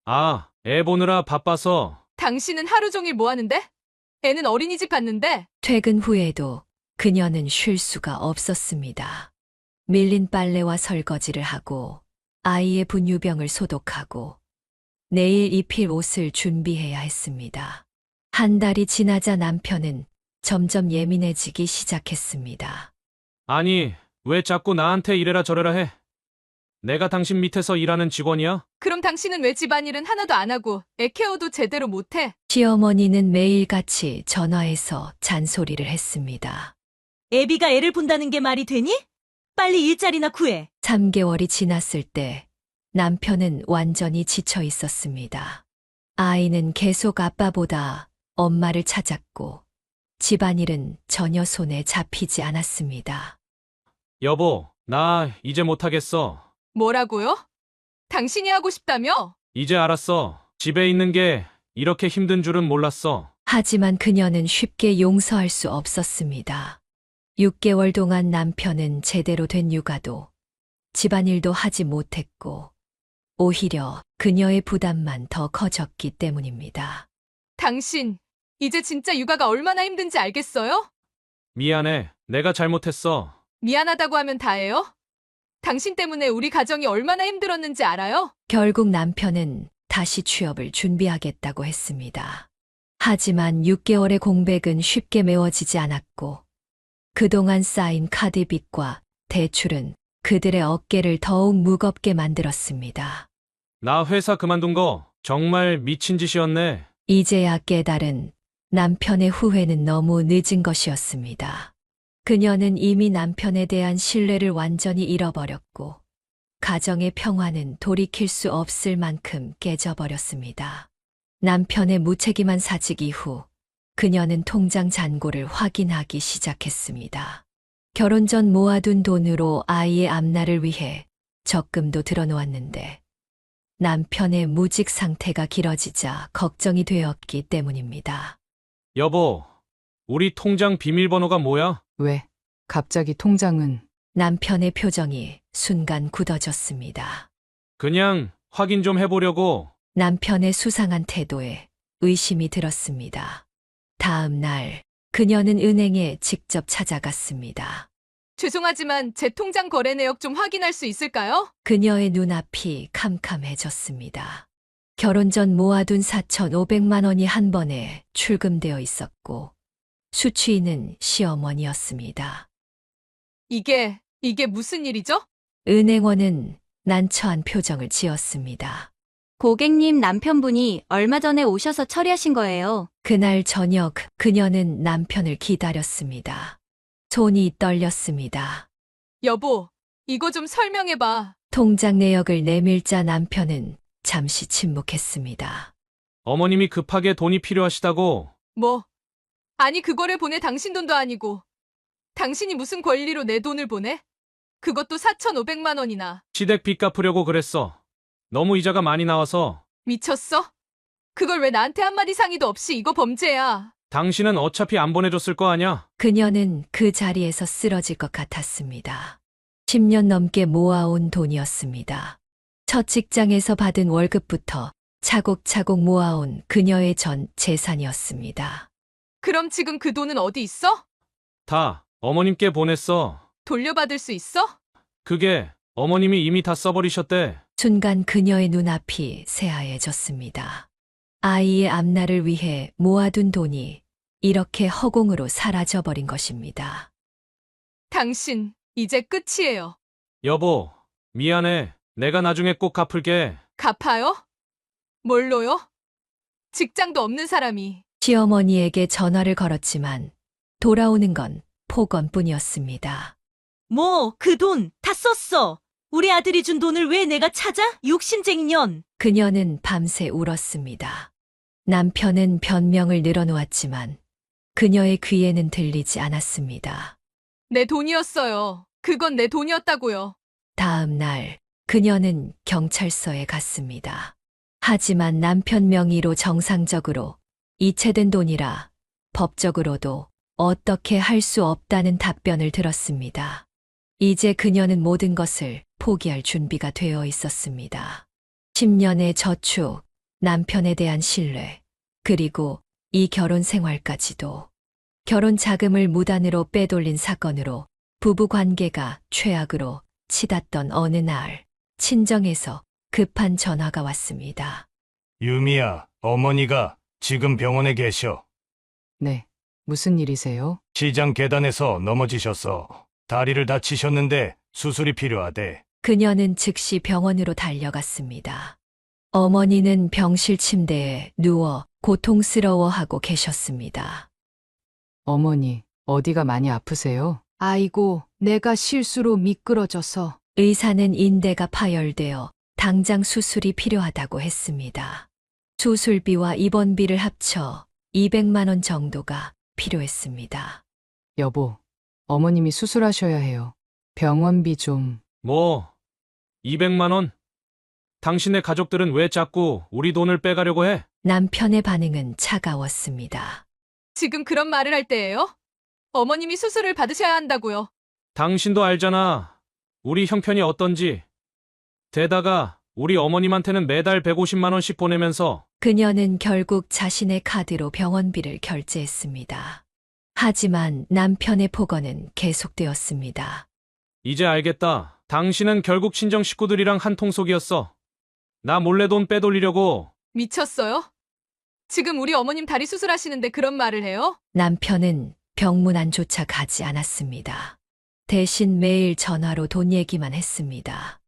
아, 애 보느라 바빠서. 당신은 하루 종일 뭐 하는데? 애는 어린이집 갔는데. 퇴근 후에도 그녀는 쉴 수가 없었습니다. 밀린 빨래와 설거지를 하고 아이의 분유병을 소독하고 내일 입힐 옷을 준비해야 했습니다. 1달이 지나자 남편은 점점 예민해지기 시작했습니다. 아니, 왜 자꾸 나한테 이래라 저래라 해? 내가 당신 밑에서 일하는 직원이야? 그럼 당신은 왜 집안일은 하나도 안 하고 애 케어도 제대로 못해? 시어머니는 매일같이 전화해서 잔소리를 했습니다. 애비가 애를 본다는 게 말이 되니? 빨리 일자리나 구해. 3개월이 지났을 때 남편은 완전히 지쳐 있었습니다. 아이는 계속 아빠보다 엄마를 찾았고 집안일은 전혀 손에 잡히지 않았습니다. 여보, 나 이제 못하겠어. 뭐라고요? 당신이 하고 싶다며? 이제 알았어. 집에 있는 게 이렇게 힘든 줄은 몰랐어. 하지만 그녀는 쉽게 용서할 수 없었습니다. 6개월 동안 남편은 제대로 된 육아도 집안일도 하지 못했고 오히려 그녀의 부담만 더 커졌기 때문입니다. 당신, 이제 진짜 육아가 얼마나 힘든지 알겠어요? 미안해. 내가 잘못했어. 미안하다고 하면 다예요? 당신 때문에 우리 가정이 얼마나 힘들었는지 알아요? 결국 남편은 다시 취업을 준비하겠다고 했습니다. 하지만 6개월의 공백은 쉽게 메워지지 않았고 그동안 쌓인 카드빚과 대출은 그들의 어깨를 더욱 무겁게 만들었습니다. 나 회사 그만둔 거 정말 미친 짓이었네. 이제야 깨달은 남편의 후회는 너무 늦은 것이었습니다. 그녀는 이미 남편에 대한 신뢰를 완전히 잃어버렸고, 가정의 평화는 돌이킬 수 없을 만큼 깨져버렸습니다. 남편의 무책임한 사직 이후, 그녀는 통장 잔고를 확인하기 시작했습니다. 결혼 전 모아둔 돈으로 아이의 앞날을 위해 적금도 들어놓았는데, 남편의 무직 상태가 길어지자 걱정이 되었기 때문입니다. 여보, 우리 통장 비밀번호가 뭐야? 왜? 갑자기 통장은 남편의 표정이 순간 굳어졌습니다. 그냥 확인 좀 해보려고. 남편의 수상한 태도에 의심이 들었습니다. 다음 날, 그녀는 은행에 직접 찾아갔습니다. 죄송하지만 제 통장 거래 내역 좀 확인할 수 있을까요? 그녀의 눈앞이 캄캄해졌습니다. 결혼 전 모아둔 4,500만 원이 한 번에 출금되어 있었고, 수취인은 시어머니였습니다. 이게 무슨 일이죠? 은행원은 난처한 표정을 지었습니다. 고객님 남편분이 얼마 전에 오셔서 처리하신 거예요. 그날 저녁 그녀는 남편을 기다렸습니다. 손이 떨렸습니다. 여보, 이거 좀 설명해봐. 통장 내역을 내밀자 남편은 잠시 침묵했습니다. 어머님이 급하게 돈이 필요하시다고. 뭐? 아니, 그거를 보내 당신 돈도 아니고. 당신이 무슨 권리로 내 돈을 보내? 그것도 4,500만 원이나. 시댁 빚 갚으려고 그랬어. 너무 이자가 많이 나와서. 미쳤어? 그걸 왜 나한테 한마디 상의도 없이 이거 범죄야. 당신은 어차피 안 보내줬을 거 아냐? 그녀는 그 자리에서 쓰러질 것 같았습니다. 10년 넘게 모아온 돈이었습니다. 첫 직장에서 받은 월급부터 차곡차곡 모아온 그녀의 전 재산이었습니다. 그럼 지금 그 돈은 어디 있어? 다 어머님께 보냈어. 돌려받을 수 있어? 그게 어머님이 이미 다 써버리셨대. 순간 그녀의 눈앞이 새하얘졌습니다. 아이의 앞날을 위해 모아둔 돈이 이렇게 허공으로 사라져버린 것입니다. 당신, 이제 끝이에요. 여보, 미안해. 내가 나중에 꼭 갚을게. 갚아요? 뭘로요? 직장도 없는 사람이. 시어머니에게 전화를 걸었지만 돌아오는 건 폭언뿐이었습니다. 뭐, 그 돈 다 썼어. 우리 아들이 준 돈을 왜 내가 찾아? 욕심쟁이 년. 그녀는 밤새 울었습니다. 남편은 변명을 늘어놓았지만 그녀의 귀에는 들리지 않았습니다. 내 돈이었어요. 그건 내 돈이었다고요. 다음 날 그녀는 경찰서에 갔습니다. 하지만 남편 명의로 정상적으로 이체된 돈이라 법적으로도 어떻게 할 수 없다는 답변을 들었습니다. 이제 그녀는 모든 것을 포기할 준비가 되어 있었습니다. 10년의 저축, 남편에 대한 신뢰, 그리고 이 결혼 생활까지도. 결혼 자금을 무단으로 빼돌린 사건으로 부부 관계가 최악으로 치닫던 어느 날, 친정에서 급한 전화가 왔습니다. 유미야, 어머니가 지금 병원에 계셔. 네. 무슨 일이세요? 시장 계단에서 넘어지셨어. 다리를 다치셨는데 수술이 필요하대. 그녀는 즉시 병원으로 달려갔습니다. 어머니는 병실 침대에 누워 고통스러워하고 계셨습니다. 어머니, 어디가 많이 아프세요? 아이고, 내가 실수로 미끄러져서. 의사는 인대가 파열되어 당장 수술이 필요하다고 했습니다. 수술비와 입원비를 합쳐 200만 원 정도가 필요했습니다. 여보, 어머님이 수술하셔야 해요. 병원비 좀. 뭐, 200만 원? 당신의 가족들은 왜 자꾸 우리 돈을 빼가려고 해? 남편의 반응은 차가웠습니다. 지금 그런 말을 할 때예요? 어머님이 수술을 받으셔야 한다고요. 당신도 알잖아. 우리 형편이 어떤지. 게다가 우리 어머님한테는 매달 150만 원씩 보내면서. 그녀는 결국 자신의 카드로 병원비를 결제했습니다. 하지만 남편의 폭언은 계속되었습니다. 이제 알겠다. 당신은 결국 친정 식구들이랑 한통속이었어. 나 몰래 돈 빼돌리려고. 미쳤어요? 지금 우리 어머님 다리 수술하시는데 그런 말을 해요? 남편은 병문안조차 가지 않았습니다. 대신 매일 전화로 돈 얘기만 했습니다.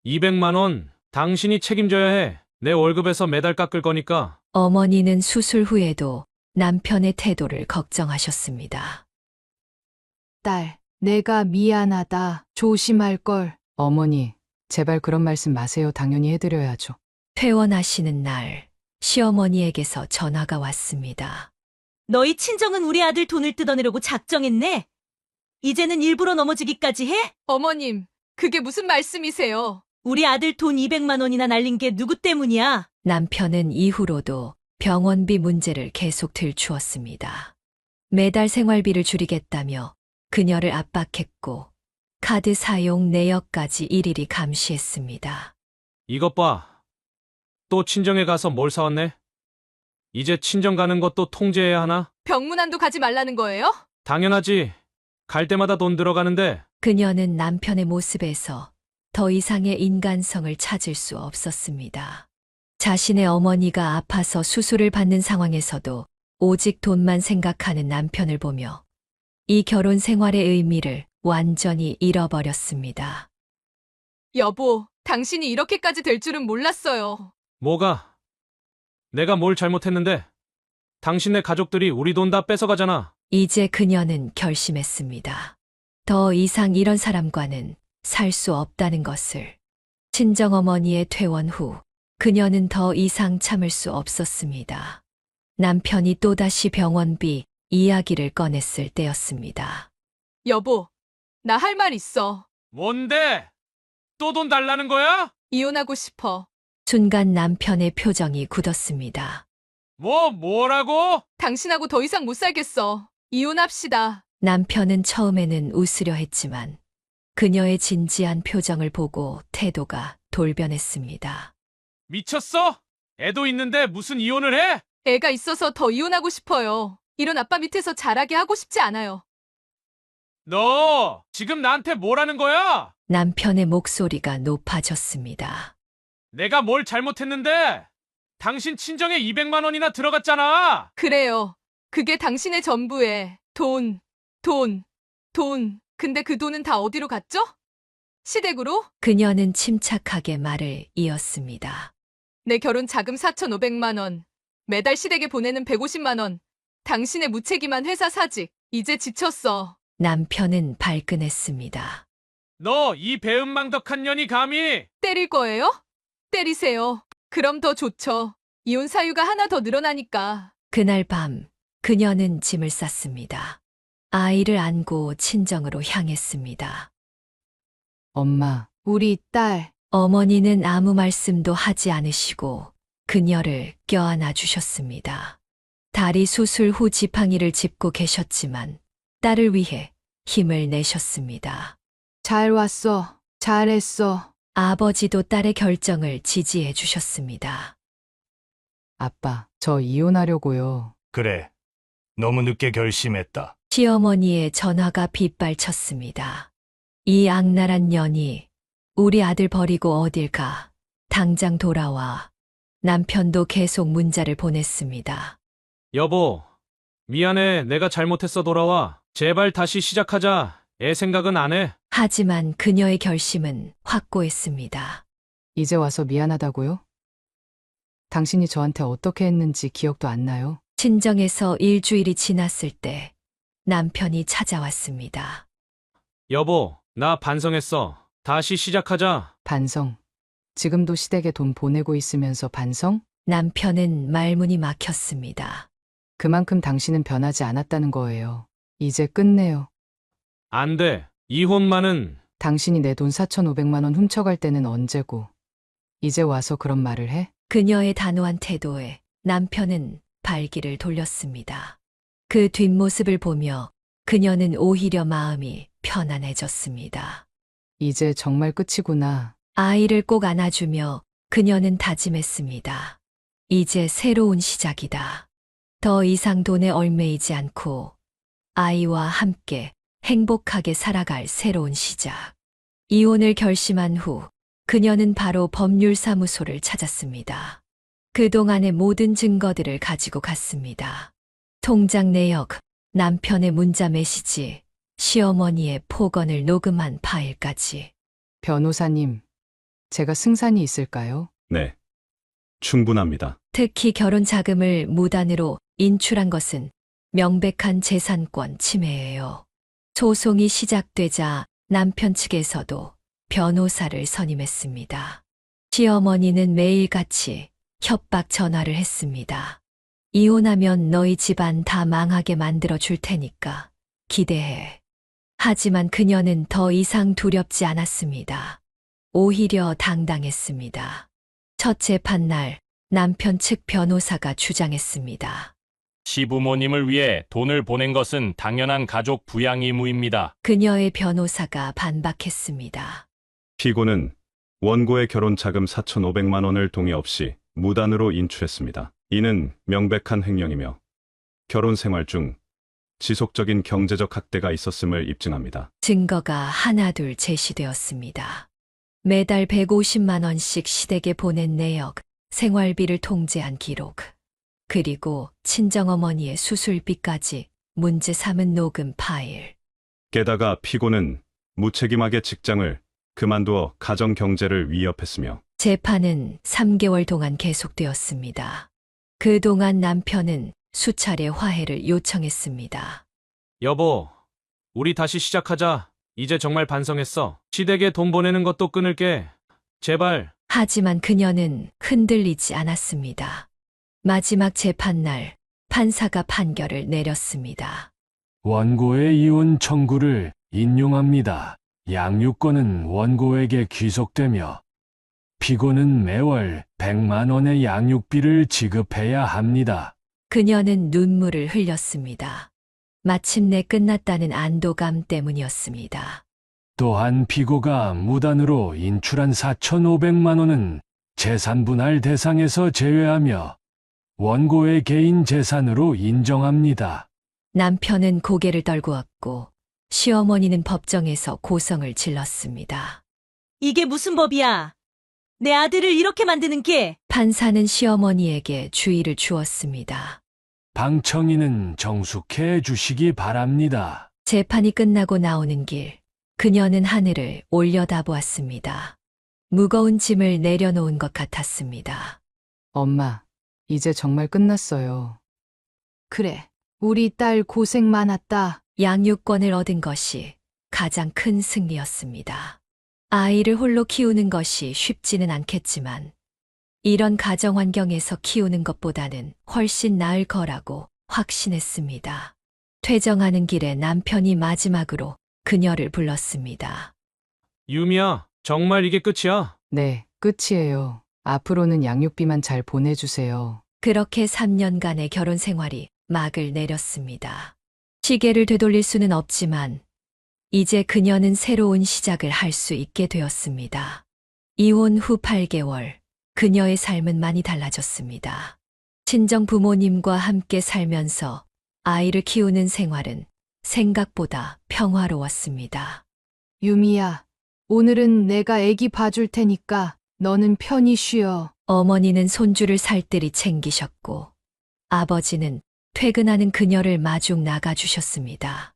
200만 원 당신이 책임져야 해. 내 월급에서 매달 깎을 거니까. 어머니는 수술 후에도 남편의 태도를 걱정하셨습니다. 딸, 내가 미안하다. 조심할 걸. 어머니, 제발 그런 말씀 마세요. 당연히 해드려야죠. 퇴원하시는 날 시어머니에게서 전화가 왔습니다. 너희 친정은 우리 아들 돈을 뜯어내려고 작정했네? 이제는 일부러 넘어지기까지 해? 어머님, 그게 무슨 말씀이세요? 우리 아들 돈 200만 원이나 날린 게 누구 때문이야? 남편은 이후로도 병원비 문제를 계속 들추었습니다. 매달 생활비를 줄이겠다며 그녀를 압박했고 카드 사용 내역까지 일일이 감시했습니다. 이것 봐. 또 친정에 가서 뭘 사왔네? 이제 친정 가는 것도 통제해야 하나? 병문안도 가지 말라는 거예요? 당연하지. 갈 때마다 돈 들어가는데. 그녀는 남편의 모습에서 더 이상의 인간성을 찾을 수 없었습니다. 자신의 어머니가 아파서 수술을 받는 상황에서도 오직 돈만 생각하는 남편을 보며 이 결혼 생활의 의미를 완전히 잃어버렸습니다. 여보, 당신이 이렇게까지 될 줄은 몰랐어요. 뭐가? 내가 뭘 잘못했는데? 당신네 가족들이 우리 돈 다 뺏어가잖아. 이제 그녀는 결심했습니다. 더 이상 이런 사람과는 살 수 없다는 것을. 친정어머니의 퇴원 후 그녀는 더 이상 참을 수 없었습니다. 남편이 또다시 병원비 이야기를 꺼냈을 때였습니다. 여보, 나 할 말 있어. 뭔데? 또 돈 달라는 거야? 이혼하고 싶어. 순간 남편의 표정이 굳었습니다. 뭐라고? 당신하고 더 이상 못 살겠어. 이혼합시다. 남편은 처음에는 웃으려 했지만 그녀의 진지한 표정을 보고 태도가 돌변했습니다. 미쳤어? 애도 있는데 무슨 이혼을 해? 애가 있어서 더 이혼하고 싶어요. 이런 아빠 밑에서 자라게 하고 싶지 않아요. 너 지금 나한테 뭐라는 거야? 남편의 목소리가 높아졌습니다. 내가 뭘 잘못했는데? 당신 친정에 200만 원이나 들어갔잖아. 그래요. 그게 당신의 전부에 돈. 근데 그 돈은 다 어디로 갔죠? 시댁으로? 그녀는 침착하게 말을 이었습니다. 내 결혼 자금 4,500만 원. 매달 시댁에 보내는 150만 원. 당신의 무책임한 회사 사직. 이제 지쳤어. 남편은 발끈했습니다. 너 이 배은망덕한 년이 감히. 때릴 거예요? 때리세요. 그럼 더 좋죠. 이혼 사유가 하나 더 늘어나니까. 그날 밤 그녀는 짐을 쌌습니다. 아이를 안고 친정으로 향했습니다. 엄마, 우리 딸, 어머니는 아무 말씀도 하지 않으시고 그녀를 껴안아 주셨습니다. 다리 수술 후 지팡이를 짚고 계셨지만 딸을 위해 힘을 내셨습니다. 잘 왔어. 잘했어. 아버지도 딸의 결정을 지지해 주셨습니다. 아빠, 저 이혼하려고요. 그래. 너무 늦게 결심했다. 시어머니의 전화가 빗발쳤습니다. 이 악랄한 년이 우리 아들 버리고 어딜 가. 당장 돌아와. 남편도 계속 문자를 보냈습니다. 여보, 미안해. 내가 잘못했어. 돌아와. 제발 다시 시작하자. 애 생각은 안 해. 하지만 그녀의 결심은 확고했습니다. 이제 와서 미안하다고요? 당신이 저한테 어떻게 했는지 기억도 안 나요? 친정에서 일주일이 지났을 때 남편이 찾아왔습니다. 여보, 나 반성했어. 다시 시작하자. 반성. 지금도 시댁에 돈 보내고 있으면서 반성? 남편은 말문이 막혔습니다. 그만큼 당신은 변하지 않았다는 거예요. 이제 끝내요. 안 돼. 이혼만은. 당신이 내 돈 4,500만 원 훔쳐갈 때는 언제고. 이제 와서 그런 말을 해? 그녀의 단호한 태도에 남편은 발기를 돌렸습니다. 그 뒷모습을 보며 그녀는 오히려 마음이 편안해졌습니다. 이제 정말 끝이구나. 아이를 꼭 안아주며 그녀는 다짐했습니다. 이제 새로운 시작이다. 더 이상 돈에 얽매이지 않고 아이와 함께 행복하게 살아갈 새로운 시작. 이혼을 결심한 후 그녀는 바로 법률사무소를 찾았습니다. 그동안의 모든 증거들을 가지고 갔습니다. 통장 내역, 남편의 문자 메시지, 시어머니의 폭언을 녹음한 파일까지. 변호사님, 제가 승산이 있을까요? 네. 충분합니다. 특히 결혼 자금을 무단으로 인출한 것은 명백한 재산권 침해예요. 소송이 시작되자 남편 측에서도 변호사를 선임했습니다. 시어머니는 매일같이 협박 전화를 했습니다. 이혼하면 너희 집안 다 망하게 만들어 줄 테니까 기대해. 하지만 그녀는 더 이상 두렵지 않았습니다. 오히려 당당했습니다. 첫 재판날 남편 측 변호사가 주장했습니다. 시부모님을 위해 돈을 보낸 것은 당연한 가족 부양 의무입니다. 그녀의 변호사가 반박했습니다. 피고는 원고의 결혼 자금 4,500만 원을 동의 없이 무단으로 인출했습니다. 이는 명백한 횡령이며 결혼 생활 중 지속적인 경제적 학대가 있었음을 입증합니다. 증거가 하나둘 제시되었습니다. 매달 150만 원씩 시댁에 보낸 내역, 생활비를 통제한 기록, 그리고 친정어머니의 수술비까지 문제 삼은 녹음 파일. 게다가 피고는 무책임하게 직장을 그만두어 가정 경제를 위협했으며 재판은 3개월 동안 계속되었습니다. 그동안 남편은 수차례 화해를 요청했습니다. 여보, 우리 다시 시작하자. 이제 정말 반성했어. 시댁에 돈 보내는 것도 끊을게. 제발. 하지만 그녀는 흔들리지 않았습니다. 마지막 재판날 판사가 판결을 내렸습니다. 원고의 이혼 청구를 인용합니다. 양육권은 원고에게 귀속되며 피고는 매월 100만 원의 양육비를 지급해야 합니다. 그녀는 눈물을 흘렸습니다. 마침내 끝났다는 안도감 때문이었습니다. 또한 피고가 무단으로 인출한 4,500만 원은 재산분할 대상에서 제외하며 원고의 개인 재산으로 인정합니다. 남편은 고개를 떨구었고 시어머니는 법정에서 고성을 질렀습니다. 이게 무슨 법이야? 내 아들을 이렇게 만드는 게. 판사는 시어머니에게 주의를 주었습니다. 방청인은 정숙해 주시기 바랍니다. 재판이 끝나고 나오는 길, 그녀는 하늘을 올려다보았습니다. 무거운 짐을 내려놓은 것 같았습니다. 엄마, 이제 정말 끝났어요. 그래, 우리 딸 고생 많았다. 양육권을 얻은 것이 가장 큰 승리였습니다. 아이를 홀로 키우는 것이 쉽지는 않겠지만 이런 가정 환경에서 키우는 것보다는 훨씬 나을 거라고 확신했습니다. 퇴정하는 길에 남편이 마지막으로 그녀를 불렀습니다. 유미야, 정말 이게 끝이야? 네, 끝이에요. 앞으로는 양육비만 잘 보내주세요. 그렇게 3년간의 결혼 생활이 막을 내렸습니다. 시계를 되돌릴 수는 없지만 이제 그녀는 새로운 시작을 할 수 있게 되었습니다. 이혼 후 8개월, 그녀의 삶은 많이 달라졌습니다. 친정 부모님과 함께 살면서 아이를 키우는 생활은 생각보다 평화로웠습니다. 유미야, 오늘은 내가 애기 봐줄 테니까 너는 편히 쉬어. 어머니는 손주를 살뜰히 챙기셨고 아버지는 퇴근하는 그녀를 마중 나가주셨습니다.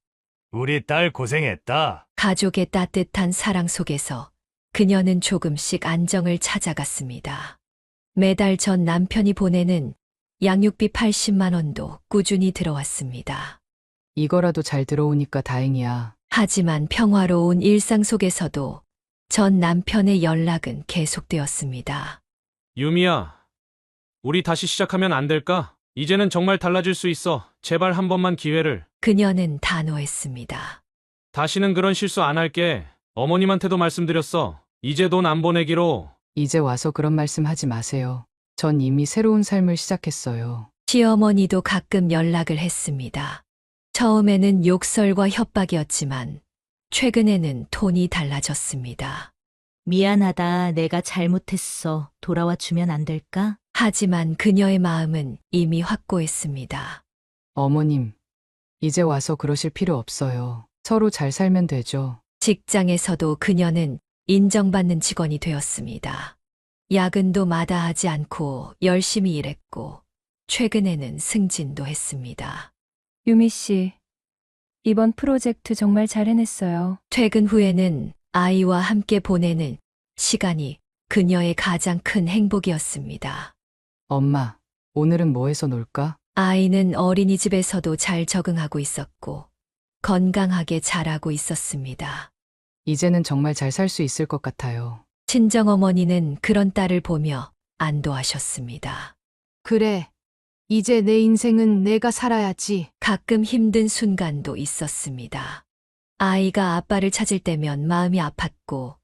우리 딸 고생했다. 가족의 따뜻한 사랑 속에서 그녀는 조금씩 안정을 찾아갔습니다. 매달 전 남편이 보내는 양육비 80만 원도 꾸준히 들어왔습니다. 이거라도 잘 들어오니까 다행이야. 하지만 평화로운 일상 속에서도 전 남편의 연락은 계속되었습니다. 유미야, 우리 다시 시작하면 안 될까? 이제는 정말 달라질 수 있어. 제발 한 번만 기회를. 그녀는 단호했습니다. 다시는 그런 실수 안 할게. 어머님한테도 말씀드렸어. 이제 돈 안 보내기로. 이제 와서 그런 말씀 하지 마세요. 전 이미 새로운 삶을 시작했어요. 시어머니도 가끔 연락을 했습니다. 처음에는 욕설과 협박이었지만 최근에는 톤이 달라졌습니다. 미안하다. 내가 잘못했어. 돌아와 주면 안 될까? 하지만 그녀의 마음은 이미 확고했습니다. 어머님, 이제 와서 그러실 필요 없어요. 서로 잘 살면 되죠. 직장에서도 그녀는 인정받는 직원이 되었습니다. 야근도 마다하지 않고 열심히 일했고 최근에는 승진도 했습니다. 유미 씨, 이번 프로젝트 정말 잘 해냈어요. 퇴근 후에는 아이와 함께 보내는 시간이 그녀의 가장 큰 행복이었습니다. 엄마, 오늘은 뭐 해서 놀까? 아이는 어린이집에서도 잘 적응하고 있었고 건강하게 자라고 있었습니다. 이제는 정말 잘 살 수 있을 것 같아요. 친정어머니는 그런 딸을 보며 안도하셨습니다. 그래. 이제 내 인생은 내가 살아야지. 가끔 힘든 순간도 있었습니다. 아이가 아빠를 찾을 때면 마음이 아팠고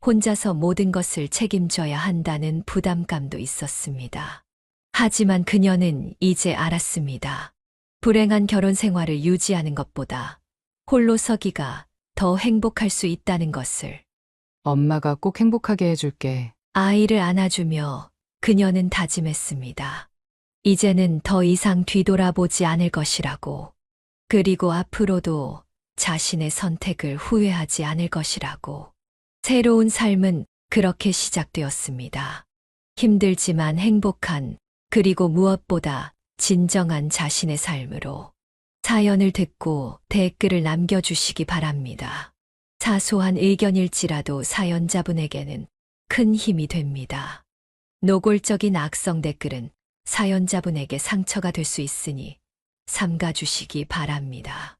혼자서 모든 것을 책임져야 한다는 부담감도 있었습니다. 하지만 그녀는 이제 알았습니다. 불행한 결혼 생활을 유지하는 것보다 홀로 서기가 더 행복할 수 있다는 것을. 엄마가 꼭 행복하게 해줄게. 아이를 안아주며 그녀는 다짐했습니다. 이제는 더 이상 뒤돌아보지 않을 것이라고. 그리고 앞으로도 자신의 선택을 후회하지 않을 것이라고. 새로운 삶은 그렇게 시작되었습니다. 힘들지만 행복한, 그리고 무엇보다 진정한 자신의 삶으로. 사연을 듣고 댓글을 남겨주시기 바랍니다. 사소한 의견일지라도 사연자분에게는 큰 힘이 됩니다. 노골적인 악성 댓글은 사연자분에게 상처가 될 수 있으니 삼가주시기 바랍니다.